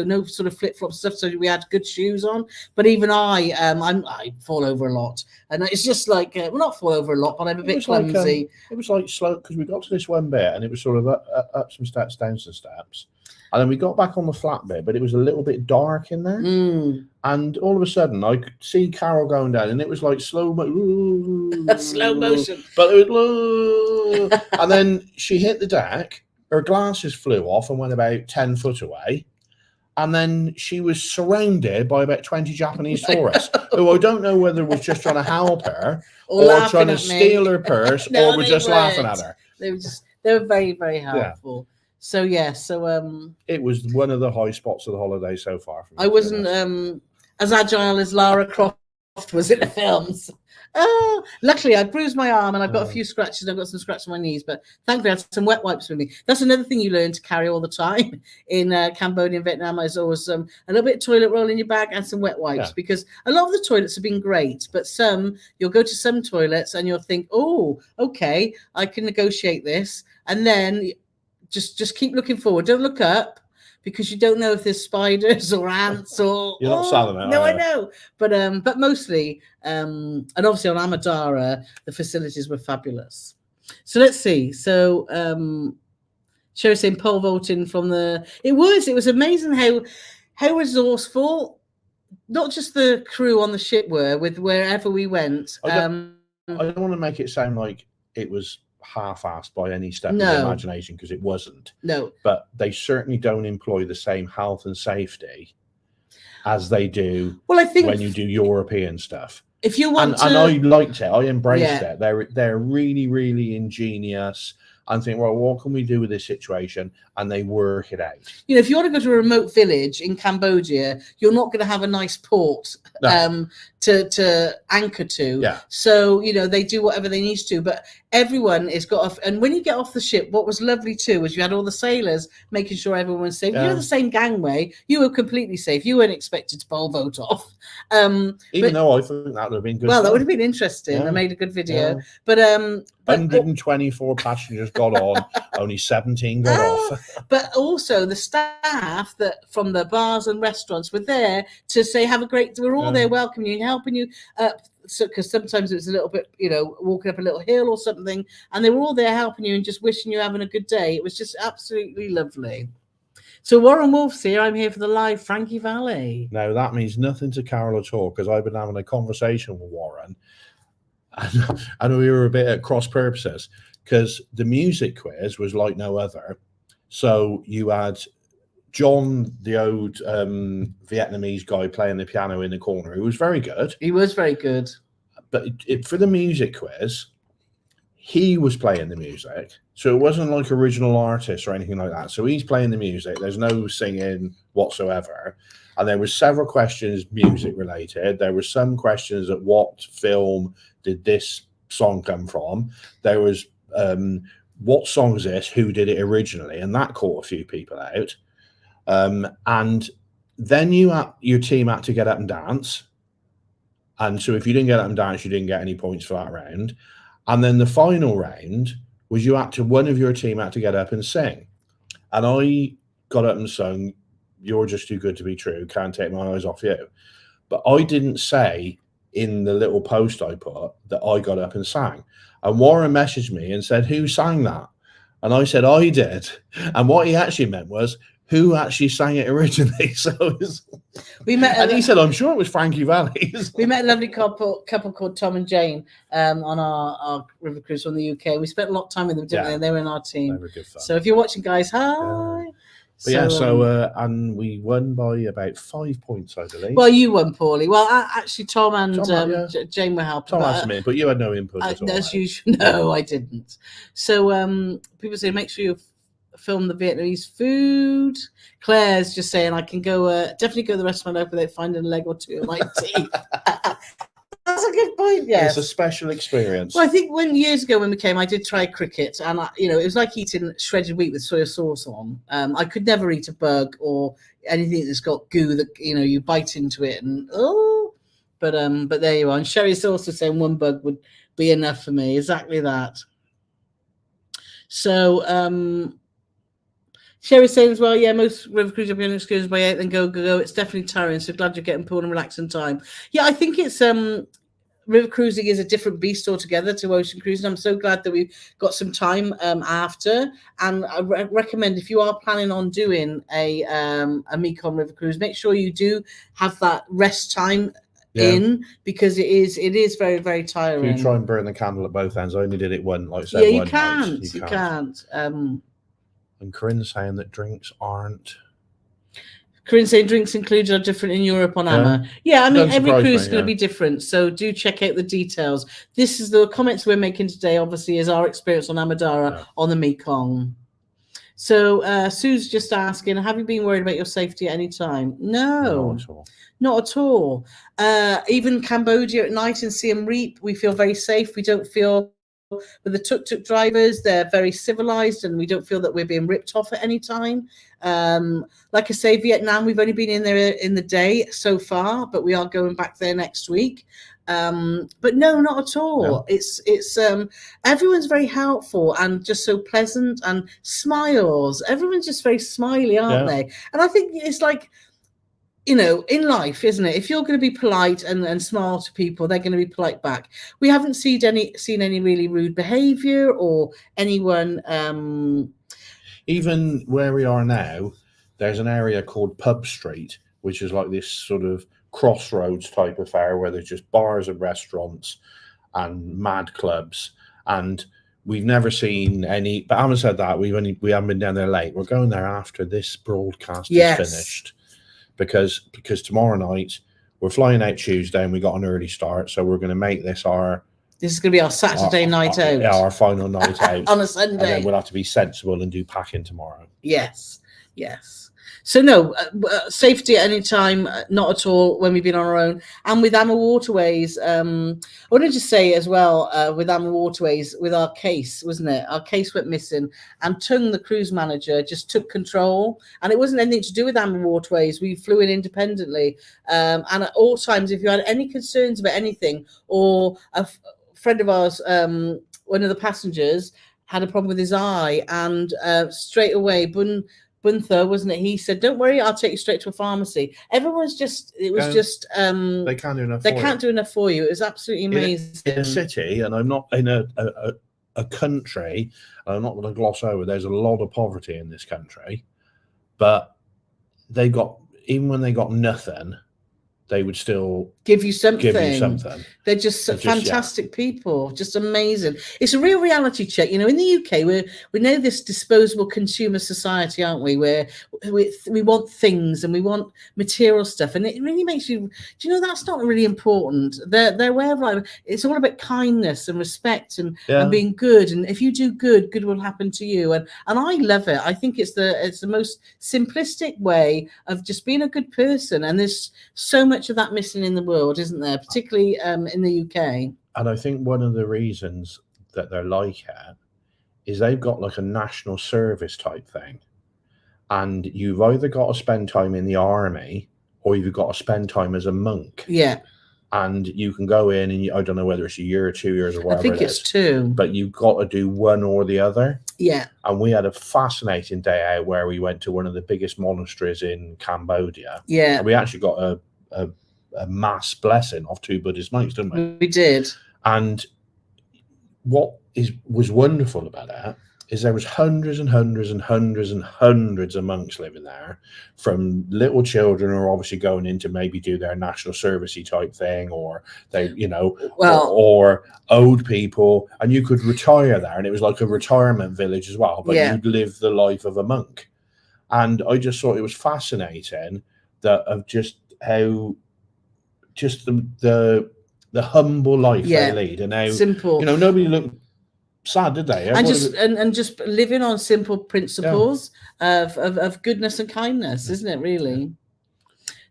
no sort of flip-flop stuff, so we had good shoes on. But even I fall over a lot, and it's just like not fall over a lot, but I'm a bit clumsy. It was like slow because we got to this one bit, and it was sort of up some steps, down some steps, and then we got back on the flat bit, but it was a little bit dark in there. And all of a sudden I could see Carole going down, and it was like slow motion, but it was and then she hit the deck. Her glasses flew off and went about 10 foot away. And then she was surrounded by about 20 Japanese tourists who I don't know whether was just trying to help her or trying to steal her purse or were just laughing at her. They were very, very helpful. Yeah. So it was one of the high spots of the holiday so far. I wasn't as agile as Lara Croft was in the films. Luckily I bruised my arm and I've got a few scratches. I've got some scratches on my knees, but thankfully I had some wet wipes with me. That's another thing you learn to carry all the time in Cambodia and Vietnam. Is always a little bit of toilet roll in your bag and some wet wipes, because a lot of the toilets have been great, but you'll go to some toilets and you'll think, oh, okay, I can negotiate this, and then just keep looking forward. Don't look up, because you don't know if there's spiders or ants or. You're not selling it. No, I know, but mostly, and obviously on Amadara, the facilities were fabulous. So let's see. So Sherry saying pole vaulting from the. It was amazing how resourceful, not just the crew on the ship were with wherever we went. I don't want to make it sound like it was half-assed by any step of the imagination, because it wasn't. No, but they certainly don't employ the same health and safety as they do. Well, I think when you do European stuff, if you want and I liked it, I embraced it. They're really, really ingenious. And think, well, what can we do with this situation? And they work it out. You know, if you want to go to a remote village in Cambodia, you're not going to have a nice port to anchor to. Yeah. So, you know, they do whatever they need to do. But everyone is got off. And when you get off the ship, what was lovely too was you had all the sailors making sure everyone was safe. Yeah. You had the same gangway. You were completely safe. You weren't expected to pole vote off. Even though I think that would have been good. Well, that would have been interesting. I made a good video. Yeah. But 124 passengers got on, only 17 got off. But also the staff that from the bars and restaurants were there to say, have a great, we're all there welcoming you, helping you. So, because sometimes it was a little bit, you know, walking up a little hill or something, and they were all there helping you and just wishing you having a good day. It was just absolutely lovely. So Warren Wolf's here. I'm here for the live Frankie Valley. No, that means nothing to Carole at all, because I've been having a conversation with Warren, and we were a bit at cross purposes, because the music quiz was like no other. So you had John, the old Vietnamese guy playing the piano in the corner, who was very good. He was very good. But for the music quiz, he was playing the music. So it wasn't like original artists or anything like that. So he's playing the music. There's no singing whatsoever. And there were several questions music related. There were some questions at what film did this song come from? There was what song is this? Who did it originally? And that caught a few people out. And then your team had to get up and dance. And so if you didn't get up and dance, you didn't get any points for that round. And then the final round was one of your team had to get up and sing. And I got up and sung, "You're just too good to be true, can't take my eyes off you." But I didn't say in the little post I put that I got up and sang. And Warren messaged me and said, "Who sang that?" And I said, "I did." And what he actually meant was, who actually sang it originally? So we met, and he said, "I'm sure it was Frankie Valli's." We met a lovely couple called Tom and Jane on our river cruise from the UK. We spent a lot of time with them, didn't we? And they were in our team. They were good fun. So if you're watching, guys, hi. But and we won by about 5 points, I believe. Well, you won, Paulie. Well, actually, Tom and Jane were helping. Tom asked me, but you had no input at all. As usual, no, I didn't. So people say, make sure you film the Vietnamese food. Claire's just saying, I can go definitely go to the rest of my life without finding a leg or two of my teeth. That's a good point. Yes, it's a special experience. Well, I think years ago when we came, I did try cricket, and it was like eating shredded wheat with soy sauce on. I could never eat a bug or anything that's got goo that you bite into it and but there you are. And Sherry's also saying one bug would be enough for me. Exactly that. So Sherry's saying as well, yeah, most river cruises are on excursions by 8, then go. It's definitely tiring. So glad you're getting pulled and relaxing time. Yeah, I think it's river cruising is a different beast altogether to ocean cruising. I'm so glad that we've got some time after. And I recommend, if you are planning on doing a Mekong River cruise, make sure you do have that rest time in, because it is very, very tiring. If you try and burn the candle at both ends, I only did it one, like I said. Yeah, you can't. And Corinne's saying that drinks aren't. Corinne's saying drinks included are different in Europe on Amma. Yeah, I mean, every cruise is going to be different. So do check out the details. This is the comments we're making today, obviously, is our experience on Amadara on the Mekong. So Sue's just asking, have you been worried about your safety at any time? No, not at all. Even Cambodia at night in Siem Reap, we feel very safe. We don't feel... With the tuk-tuk drivers, they're very civilized, and we don't feel that we're being ripped off at any time. Like I say, Vietnam, we've only been in there in the day so far, but we are going back there next week. But no, not at all. No. It's everyone's very helpful and just so pleasant and smiles. Everyone's just very smiley, aren't they? And I think it's like, you know, in life, isn't it? If you're going to be polite and smile to people, they're going to be polite back. We haven't seen any really rude behavior or anyone. Even where we are now, there's an area called Pub Street, which is like this sort of crossroads type affair where there's just bars and restaurants and mad clubs. And we've never seen any. But having said that, we haven't been down there late. We're going there after this broadcast is finished. Because tomorrow night we're flying out Tuesday and we got an early start, so we're going to make this This is going to be our Saturday night out. Yeah, our final night out on a Sunday. And then we'll have to be sensible and do packing tomorrow. Yes. So no, safety at any time, not at all when we've been on our own. And with Amawaterways, I wanted to say as well, with Amawaterways, with our case, wasn't it? Our case went missing, and Tung, the cruise manager, just took control. And it wasn't anything to do with Amawaterways. We flew in independently. And at all times, if you had any concerns about anything, or a friend of ours, one of the passengers, had a problem with his eye, and straight away, Bunther, wasn't it? He said, "Don't worry, I'll take you straight to a pharmacy." Everyone's just, it was just, they can't do enough. They can't do enough for you. It was absolutely amazing. In a city, and I'm not in a country, and I'm not going to gloss over. There's a lot of poverty in this country, but they got, even when they got nothing, they would still give you something. They're just fantastic people, just amazing. It's a real reality check. You know, in the UK, we know this disposable consumer society, aren't we? Where we want things and we want material stuff, and it really makes you. Do you know that's not really important? Their way of life. It's all about kindness and respect and being good. And if you do good, good will happen to you. And I love it. I think it's the most simplistic way of just being a good person. And there's so much of that missing in the world, isn't there? Particularly in the UK. And I think one of the reasons that they're like it is they've got like a national service type thing, and you've either got to spend time in the army or you've got to spend time as a monk. Yeah. And you can go in and I don't know whether it's a year or 2 years or whatever. I think it's 2. But you've got to do one or the other. Yeah. And we had a fascinating day out where we went to one of the biggest monasteries in Cambodia. Yeah. And we actually got a mass blessing of 2 Buddhist monks, didn't we? We did. And what was wonderful about that is there was hundreds and hundreds and hundreds and hundreds of monks living there, from little children who are obviously going in to maybe do their national servicey type thing, or they, you know, or old people, and you could retire there, and it was like a retirement village as well, but you'd live the life of a monk. And I just thought it was fascinating that of just how just the humble life they lead, and how simple, you know, nobody looked sad, did they? And just living on simple principles of goodness and kindness, isn't it really?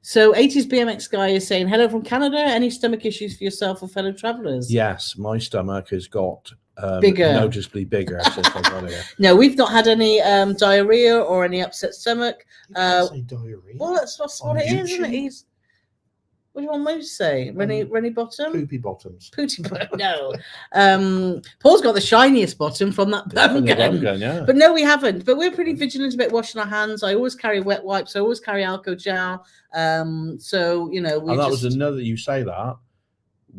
So 80s BMX guy is saying, hello from Canada. Any stomach issues for yourself or fellow travelers? Yes, my stomach has got bigger, noticeably bigger since I got here. No, we've not had any diarrhea or any upset stomach. You can't say diarrhea. Well, that's what it is, isn't it? What do you want me to say? Rennie bottom? Poopy bottoms. Pooty bottom. No. Paul's got the shiniest bottom from that bum gun. But no, we haven't. But we're pretty vigilant about washing our hands. I always carry wet wipes. I always carry alcohol gel. So, you know. And that was another, you say that,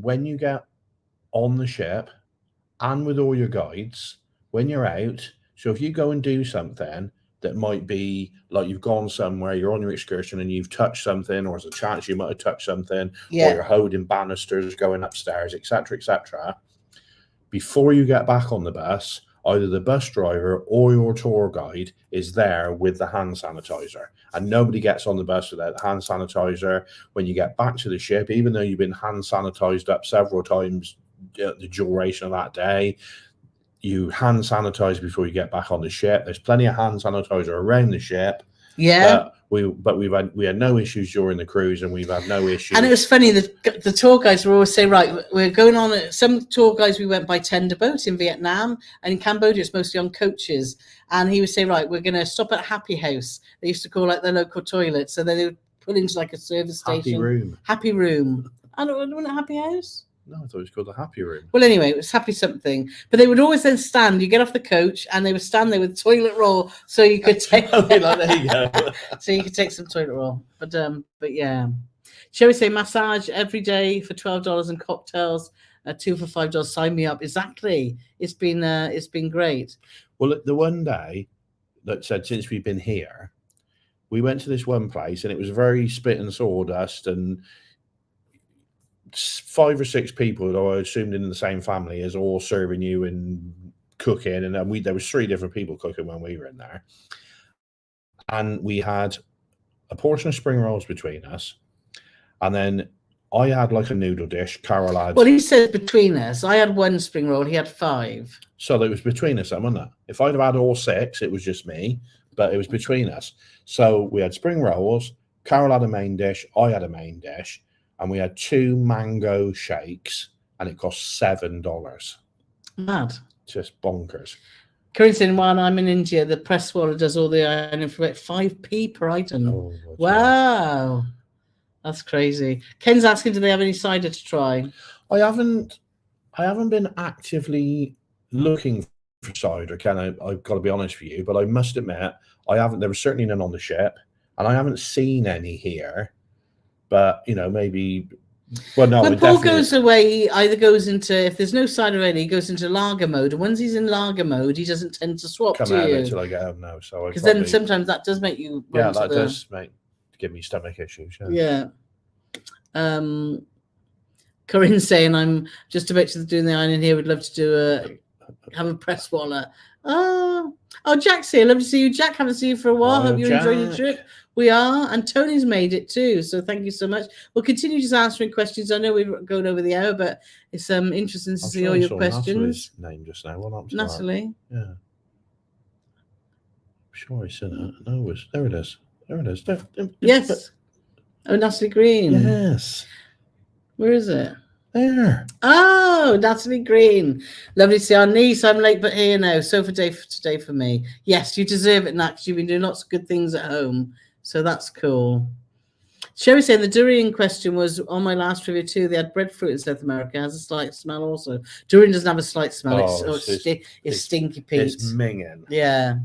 when you get on the ship and with all your guides, when you're out, so if you go and do something that might be like you've gone somewhere, you're on your excursion and you've touched something, or as a chance you might have touched something, or you're holding banisters going upstairs, etc., etc. Before you get back on the bus, either the bus driver or your tour guide is there with the hand sanitizer, and nobody gets on the bus without the hand sanitizer. When you get back to the ship, even though you've been hand sanitized up several times the duration of that day, you hand sanitize before you get back on the ship. There's plenty of hand sanitizer around the ship. Yeah. We had no issues during the cruise, and we've had no issues. And it was funny, the tour guys were always saying, right, we're going on. Some tour guys, we went by tender boat in Vietnam, and in Cambodia it's mostly on coaches. And he would say, right, we're going to stop at Happy House. They used to call like the local toilet, so they would pull into like a service station. Happy room. Happy room. I don't know, Happy House. No, I thought it was called the Happy Room. Well, anyway, it was happy something. But they would always then stand. You get off the coach, and they would stand there with toilet roll, so you could take. There you go. So you could take some toilet roll. But yeah. Shall we say massage every day for $12 and cocktails, 2 for $5? Sign me up. Exactly. It's been great. Well, the one day that said since we've been here, we went to this one place, and it was very spit and sawdust, and 5 or 6 people that I assumed in the same family is all serving you and cooking, and there was 3 different people cooking when we were in there, and we had a portion of spring rolls between us, and then I had like a noodle dish. Carole had. Well, he said between us. I had 1 spring roll. He had 5. So it was between us, wasn't it? If I'd have had all 6, it was just me, but it was between us. So we had spring rolls. Carole had a main dish. I had a main dish. And we had 2 mango shakes, and it cost $7. Mad. Just bonkers. Corinne saying, while I'm in India, the press wallet does all the ironing for about 5p per item. Oh, wow. That's crazy. Ken's asking, do they have any cider to try? I haven't been actively looking for cider, Ken. I've got to be honest with you, but I must admit, I haven't. There was certainly none on the ship, and I haven't seen any here. But, maybe... Well, no. When Paul goes away, he either goes into... If there's no cider ready, he goes into lager mode. And once he's in lager mode, he doesn't tend to swap, come out until I get home now. So because then sometimes that does make you... Yeah, that does give me stomach issues. Yeah. Corinne's saying, I'm just about to do the ironing here. Would love to have a press wallet. Oh, Jack's here. Love to see you, Jack. Haven't seen you for a while. Hope you're enjoying your trip. We are, and Tony's made it too. So thank you so much. We'll continue just answering questions. I know we've gone over the hour, but it's interesting to see all your questions. Name just now. Well, Natalie. Yeah. I'm sure I said that. No, there it is. There it is. There, yes. Oh, Natalie Green. Yes. Where is it? There. Oh, Natalie Green. Lovely to see our niece. I'm late, but here now. Sofa day for today for me. Yes, you deserve it, Nat. You've been doing lots of good things at home. So that's cool. Sherry saying the durian question was on my last review too. They had breadfruit in South America. It has a slight smell also. Durian doesn't have a slight smell. It's stinky Pete. It's minging. Yeah.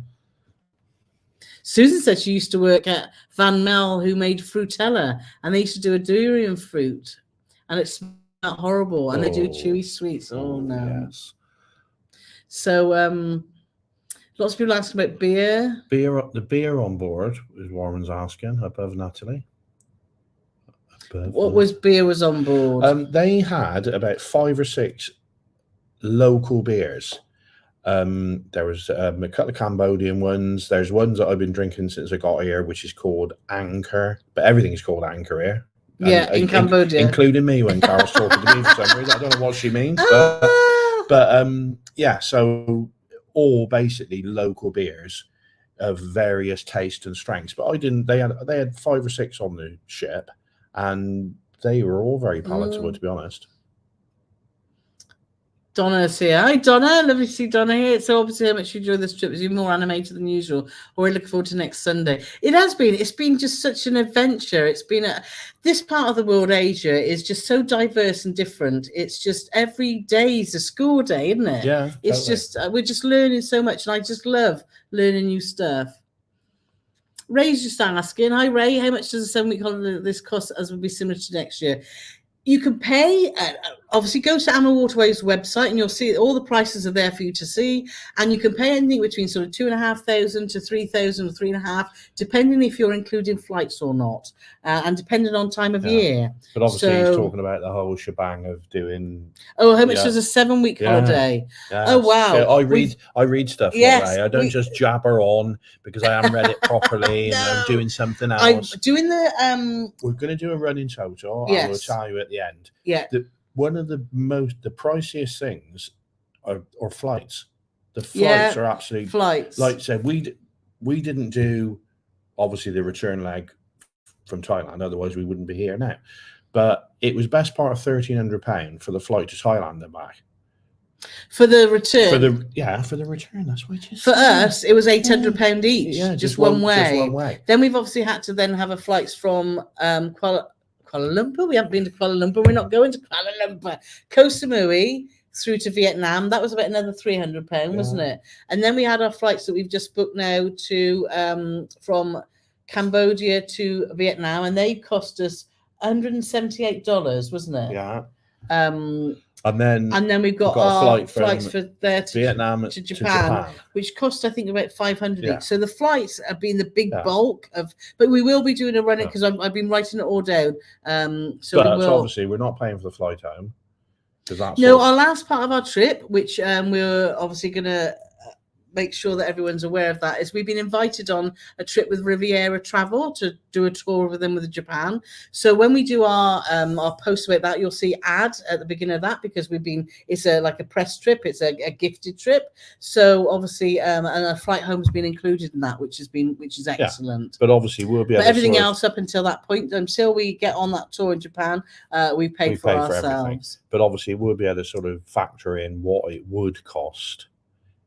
Susan said she used to work at Van Mel, who made Fruitella, and they used to do a durian fruit, and it smelled horrible. And they do chewy sweets. Oh no. Yes. So lots of people asking about beer. The beer on board is Warren's asking above Natalie. What beer was on board? They had about 5 or 6 local beers. There was a couple of Cambodian ones. There's ones that I've been drinking since I got here, which is called Anchor. But everything is called Anchor here. Yeah, in Cambodia. Including me when Carole's talking to me for some reason. I don't know what she means. But yeah, so all basically local beers of various tastes and strengths. But they had 5 or 6 on the ship, and they were all very palatable, to be honest. Donna's here. Hi, Donna. Lovely to see Donna here. So obviously how much you enjoy this trip. It's even more animated than usual. We're looking forward to next Sunday. It has been. It's been just such an adventure. It's been this part of the world, Asia, is just so diverse and different. It's just every day is a school day, isn't it? Yeah. It's totally. Just we're just learning so much, and I just love learning new stuff. Ray's just asking, hi Ray, how much does a 7-week holiday this cost as will be similar to next year? You can pay, obviously go to Amawaterways website and you'll see all the prices are there for you to see. And you can pay anything between sort of 2,500 to 3,000 or 3,500, depending if you're including flights or not, and depending on time of year. But obviously he's talking about the whole shebang of doing. Oh, how much does a 7-week holiday? Yes. Oh, wow. So I read stuff. Yes, I don't just jabber on because I haven't read it properly and I'm doing something else. I'm doing the. We're going to do a running total. Yes. I will tell you at the end. Yeah. One of the priciest things are flights. The flights are absolutely flights. Like I said, we didn't do obviously the return leg from Thailand, otherwise we wouldn't be here now. But it was best part of £1,300 for the flight to Thailand and back. For the return. For the return. That's what it is. For us, it was £800 each. Yeah, just one way. Just one way. Then we've obviously had to then have a flights from Kuala Kuala Lumpur. We haven't been to Kuala Lumpur. We're not going to Kuala Lumpur. Koh Samui through to Vietnam. That was about another £300, wasn't it? And then we had our flights that we've just booked now to from Cambodia to Vietnam, and they cost us $178, wasn't it? Yeah. And then we've got our flights for there to Vietnam to Japan, which cost I think about 500 each. So the flights have been the big bulk of, but we will be doing a run it because I've been writing it all down. So but obviously we're not paying for the flight home because that's our last part of our trip, which we're obviously going to make sure that everyone's aware of that, is we've been invited on a trip with Riviera Travel to do a tour with them with Japan. So when we do our post about that, you'll see ad at the beginning of that, because it's like a press trip, it's a gifted trip. So obviously and a flight home's been included in that, which is excellent. But obviously we'll be able everything else up until that point, until we get on that tour in Japan, we pay for ourselves. Everything. But obviously we'll be able to sort of factor in what it would cost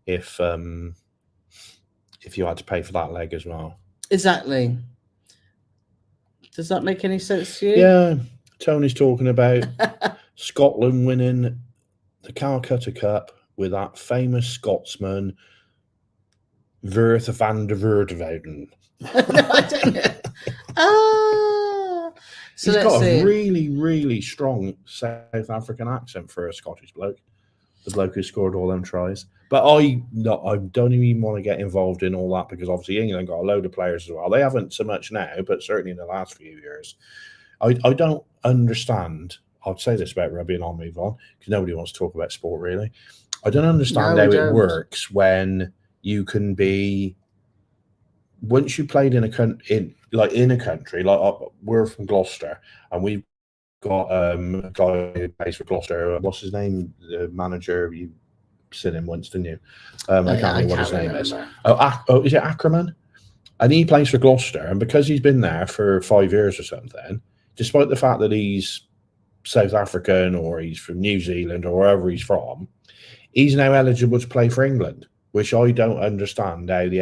if you had to pay for that leg as well. Exactly. Does that make any sense to you? Yeah. Tony's talking about Scotland winning the Calcutta Cup with that famous Scotsman Wirth van der Verdewouden. No, I don't know. So he's got a really, really strong South African accent for a Scottish bloke. The bloke who scored all them tries. But I don't even want to get involved in all that, because obviously England got a load of players as well. They haven't so much now, but certainly in the last few years. I don't understand. I'd say this about rugby and I'll move on, because nobody wants to talk about sport really. I don't understand how it works when you can be, once you played in a country, like we're from Gloucester, and we've got a guy who plays for Gloucester. What's his name? The manager, you seen him once, didn't you? I can't remember what his name is. Oh, is it Ackerman? And he plays for Gloucester, and because he's been there for 5 years or something, despite the fact that he's South African or he's from New Zealand or wherever he's from, he's now eligible to play for England, which I don't understand how the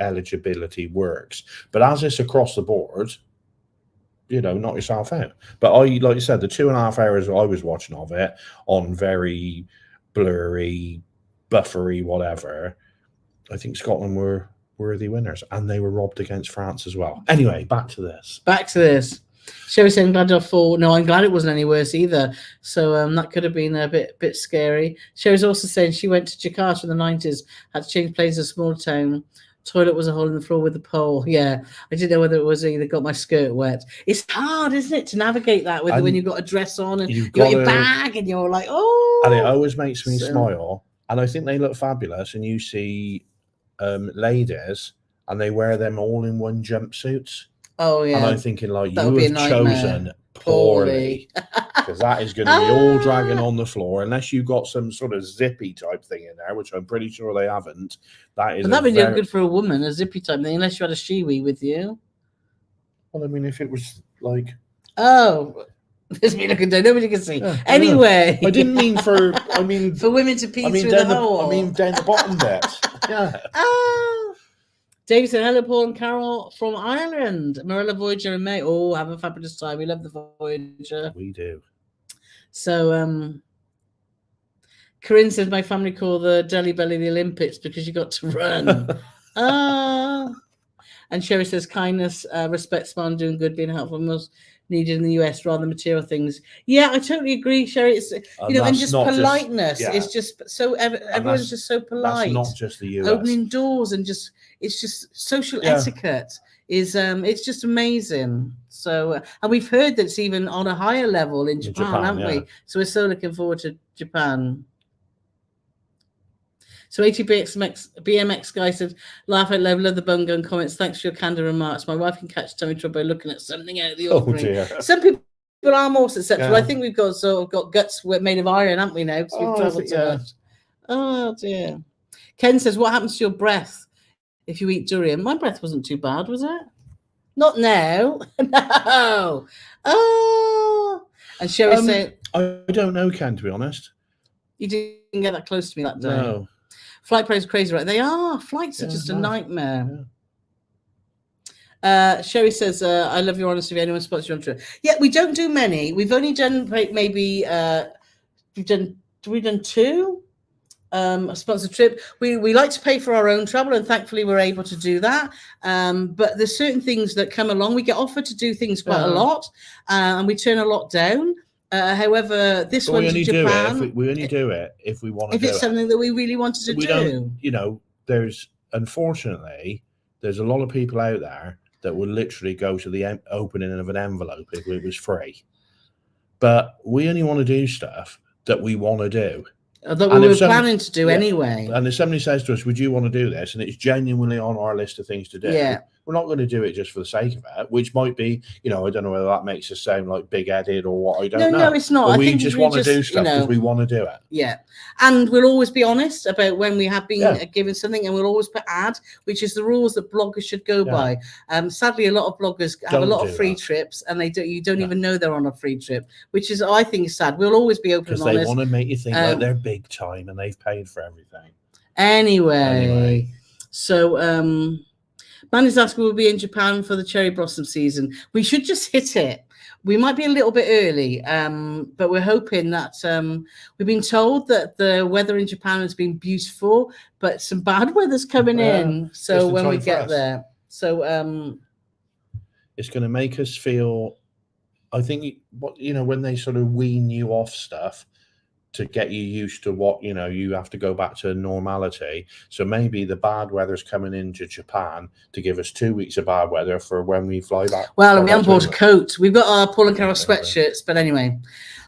eligibility works. But as it's across the board, knock yourself out. But like you said, the 2.5 hours I was watching of it on very blurry, buffery, whatever, I think Scotland were worthy winners, and they were robbed against France as well. Anyway, back to this. Sherry said, I'm glad I fall. No, I'm glad it wasn't any worse either. So that could have been a bit scary. Sherry's also saying she went to Jakarta in the 90s, had to change places in a small town. Toilet was a hole in the floor with a pole. Yeah, I didn't know whether it was either got my skirt wet. It's hard, isn't it, to navigate that when you've got a dress on and you've got your bag and you're like, oh. And it always makes me smile. And I think they look fabulous. And you see ladies, and they wear them all in one jumpsuits. Oh, yeah. And I'm thinking, like, you have chosen poorly, because that is going to be all dragging on the floor, unless you've got some sort of zippy type thing in there, which I'm pretty sure they haven't. That'd be good for a woman, a zippy type thing, unless you had a shiwi with you. Well, I mean, if it was like, there's me looking down, nobody can see. Anyway, I didn't mean for. I mean for women to pee through the hole. I mean down the bottom bit. Yeah. Dave said, hello, Paul and Carole from Ireland. Marilla Voyager and May. Oh, have a fabulous time. We love the Voyager. We do. So, Corinne says, my family call the Delhi Belly the Olympics because you got to run. And Sherry says, kindness, respect, smile, and doing good, being helpful, most needed in the US rather than material things. Yeah, I totally agree, Sherry. It's and just politeness. It's just so everyone's just so polite. That's not just the US. Opening doors and it's just social etiquette is it's just amazing. So and we've heard that it's even on a higher level in Japan, haven't we? So we're so looking forward to Japan. So BMX guy said, laugh out loud, love the bone gun comments. Thanks for your candid remarks. My wife can catch tummy trouble by looking at something out of the ordinary. Some people are more susceptible. I think we've got guts made of iron, haven't we now? Because we've traveled so much. Oh dear. Ken says, what happens to your breath if you eat durian? My breath wasn't too bad, was it? Not now. No. Oh. And Sherry said, I don't know, Ken, to be honest. You didn't get that close to me that day. No. Flight prices crazy, right? They are. Flights are just a nightmare. Sherry says, I love your honesty. If anyone spots you on trip. Yeah, we don't do many. We've only done maybe we've done 2 a sponsored trip. We like to pay for our own travel, and thankfully we're able to do that. But there's certain things that come along. We get offered to do things quite a lot, and we turn a lot down. However, this one to Japan, we only do it if we want to do it. If it's something that we really wanted to do. Don't, you know, unfortunately, there's a lot of people out there that would literally go to the opening of an envelope if it was free. But we only want to do stuff that we want to do. That we were planning to do anyway. And if somebody says to us, would you want to do this? And it's genuinely on our list of things to do. Yeah. We're not going to do it just for the sake of it, which might be, you know, I don't know whether that makes us sound like big-headed or what. I don't know. No, it's not. But we just want to do stuff because we want to do it. Yeah. And we'll always be honest about when we have been given something, and we'll always put ad, which is the rules that bloggers should go by. Sadly, a lot of bloggers have a lot of free trips, and you don't even know they're on a free trip, which is, I think, is sad. We'll always be open and honest. Because they want to make you think like they're big time and they've paid for everything. Anyway. So, Man is asking, we'll be in Japan for the cherry blossom season. We should just hit it. We might be a little bit early, but we're hoping that we've been told that the weather in Japan has been beautiful, but some bad weather's coming in. So when we get there, so it's going to make us feel. I think when they sort of wean you off stuff to get you used to what, you have to go back to normality. So maybe the bad weather's coming into Japan to give us 2 weeks of bad weather for when we fly back. Well, and we haven't bought a coat. We've got our Paul and Carole sweatshirts, but anyway,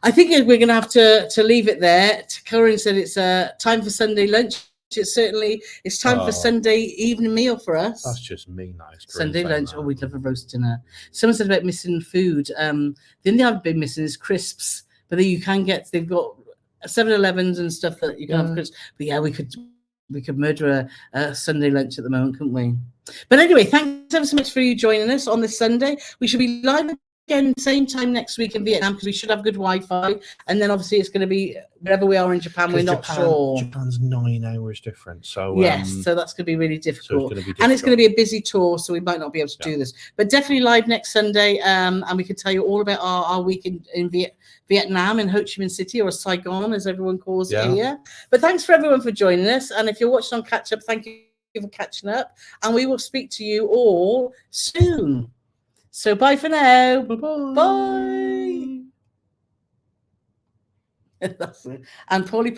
I think we're going to have to leave it there. Corinne said it's time for Sunday lunch. It's time for Sunday evening meal for us. That's just me, nice. Sunday lunch. Oh, we'd love a roast dinner. Someone said about missing food. The only thing I've been missing is crisps, but you can get. They've got 7-Elevens and stuff that you can have crisps. But yeah, we could murder a Sunday lunch at the moment, couldn't we? But anyway, thanks ever so much for you joining us on this Sunday. We should be live again same time next week in Vietnam because we should have good Wi-Fi, and then obviously it's going to be wherever we are in Japan. We're not sure. Japan's 9 hours different, so yes, so that's going to be really difficult. And it's going to be a busy tour, so we might not be able to do this. But definitely live next Sunday, and we can tell you all about our week in Vietnam, in Ho Chi Minh City, or Saigon as everyone calls it here. But thanks for everyone for joining us, and if you're watching on Catch Up, thank you for catching up, and we will speak to you all soon. So bye for now. Bye-bye. Bye. That's it. And Paulie.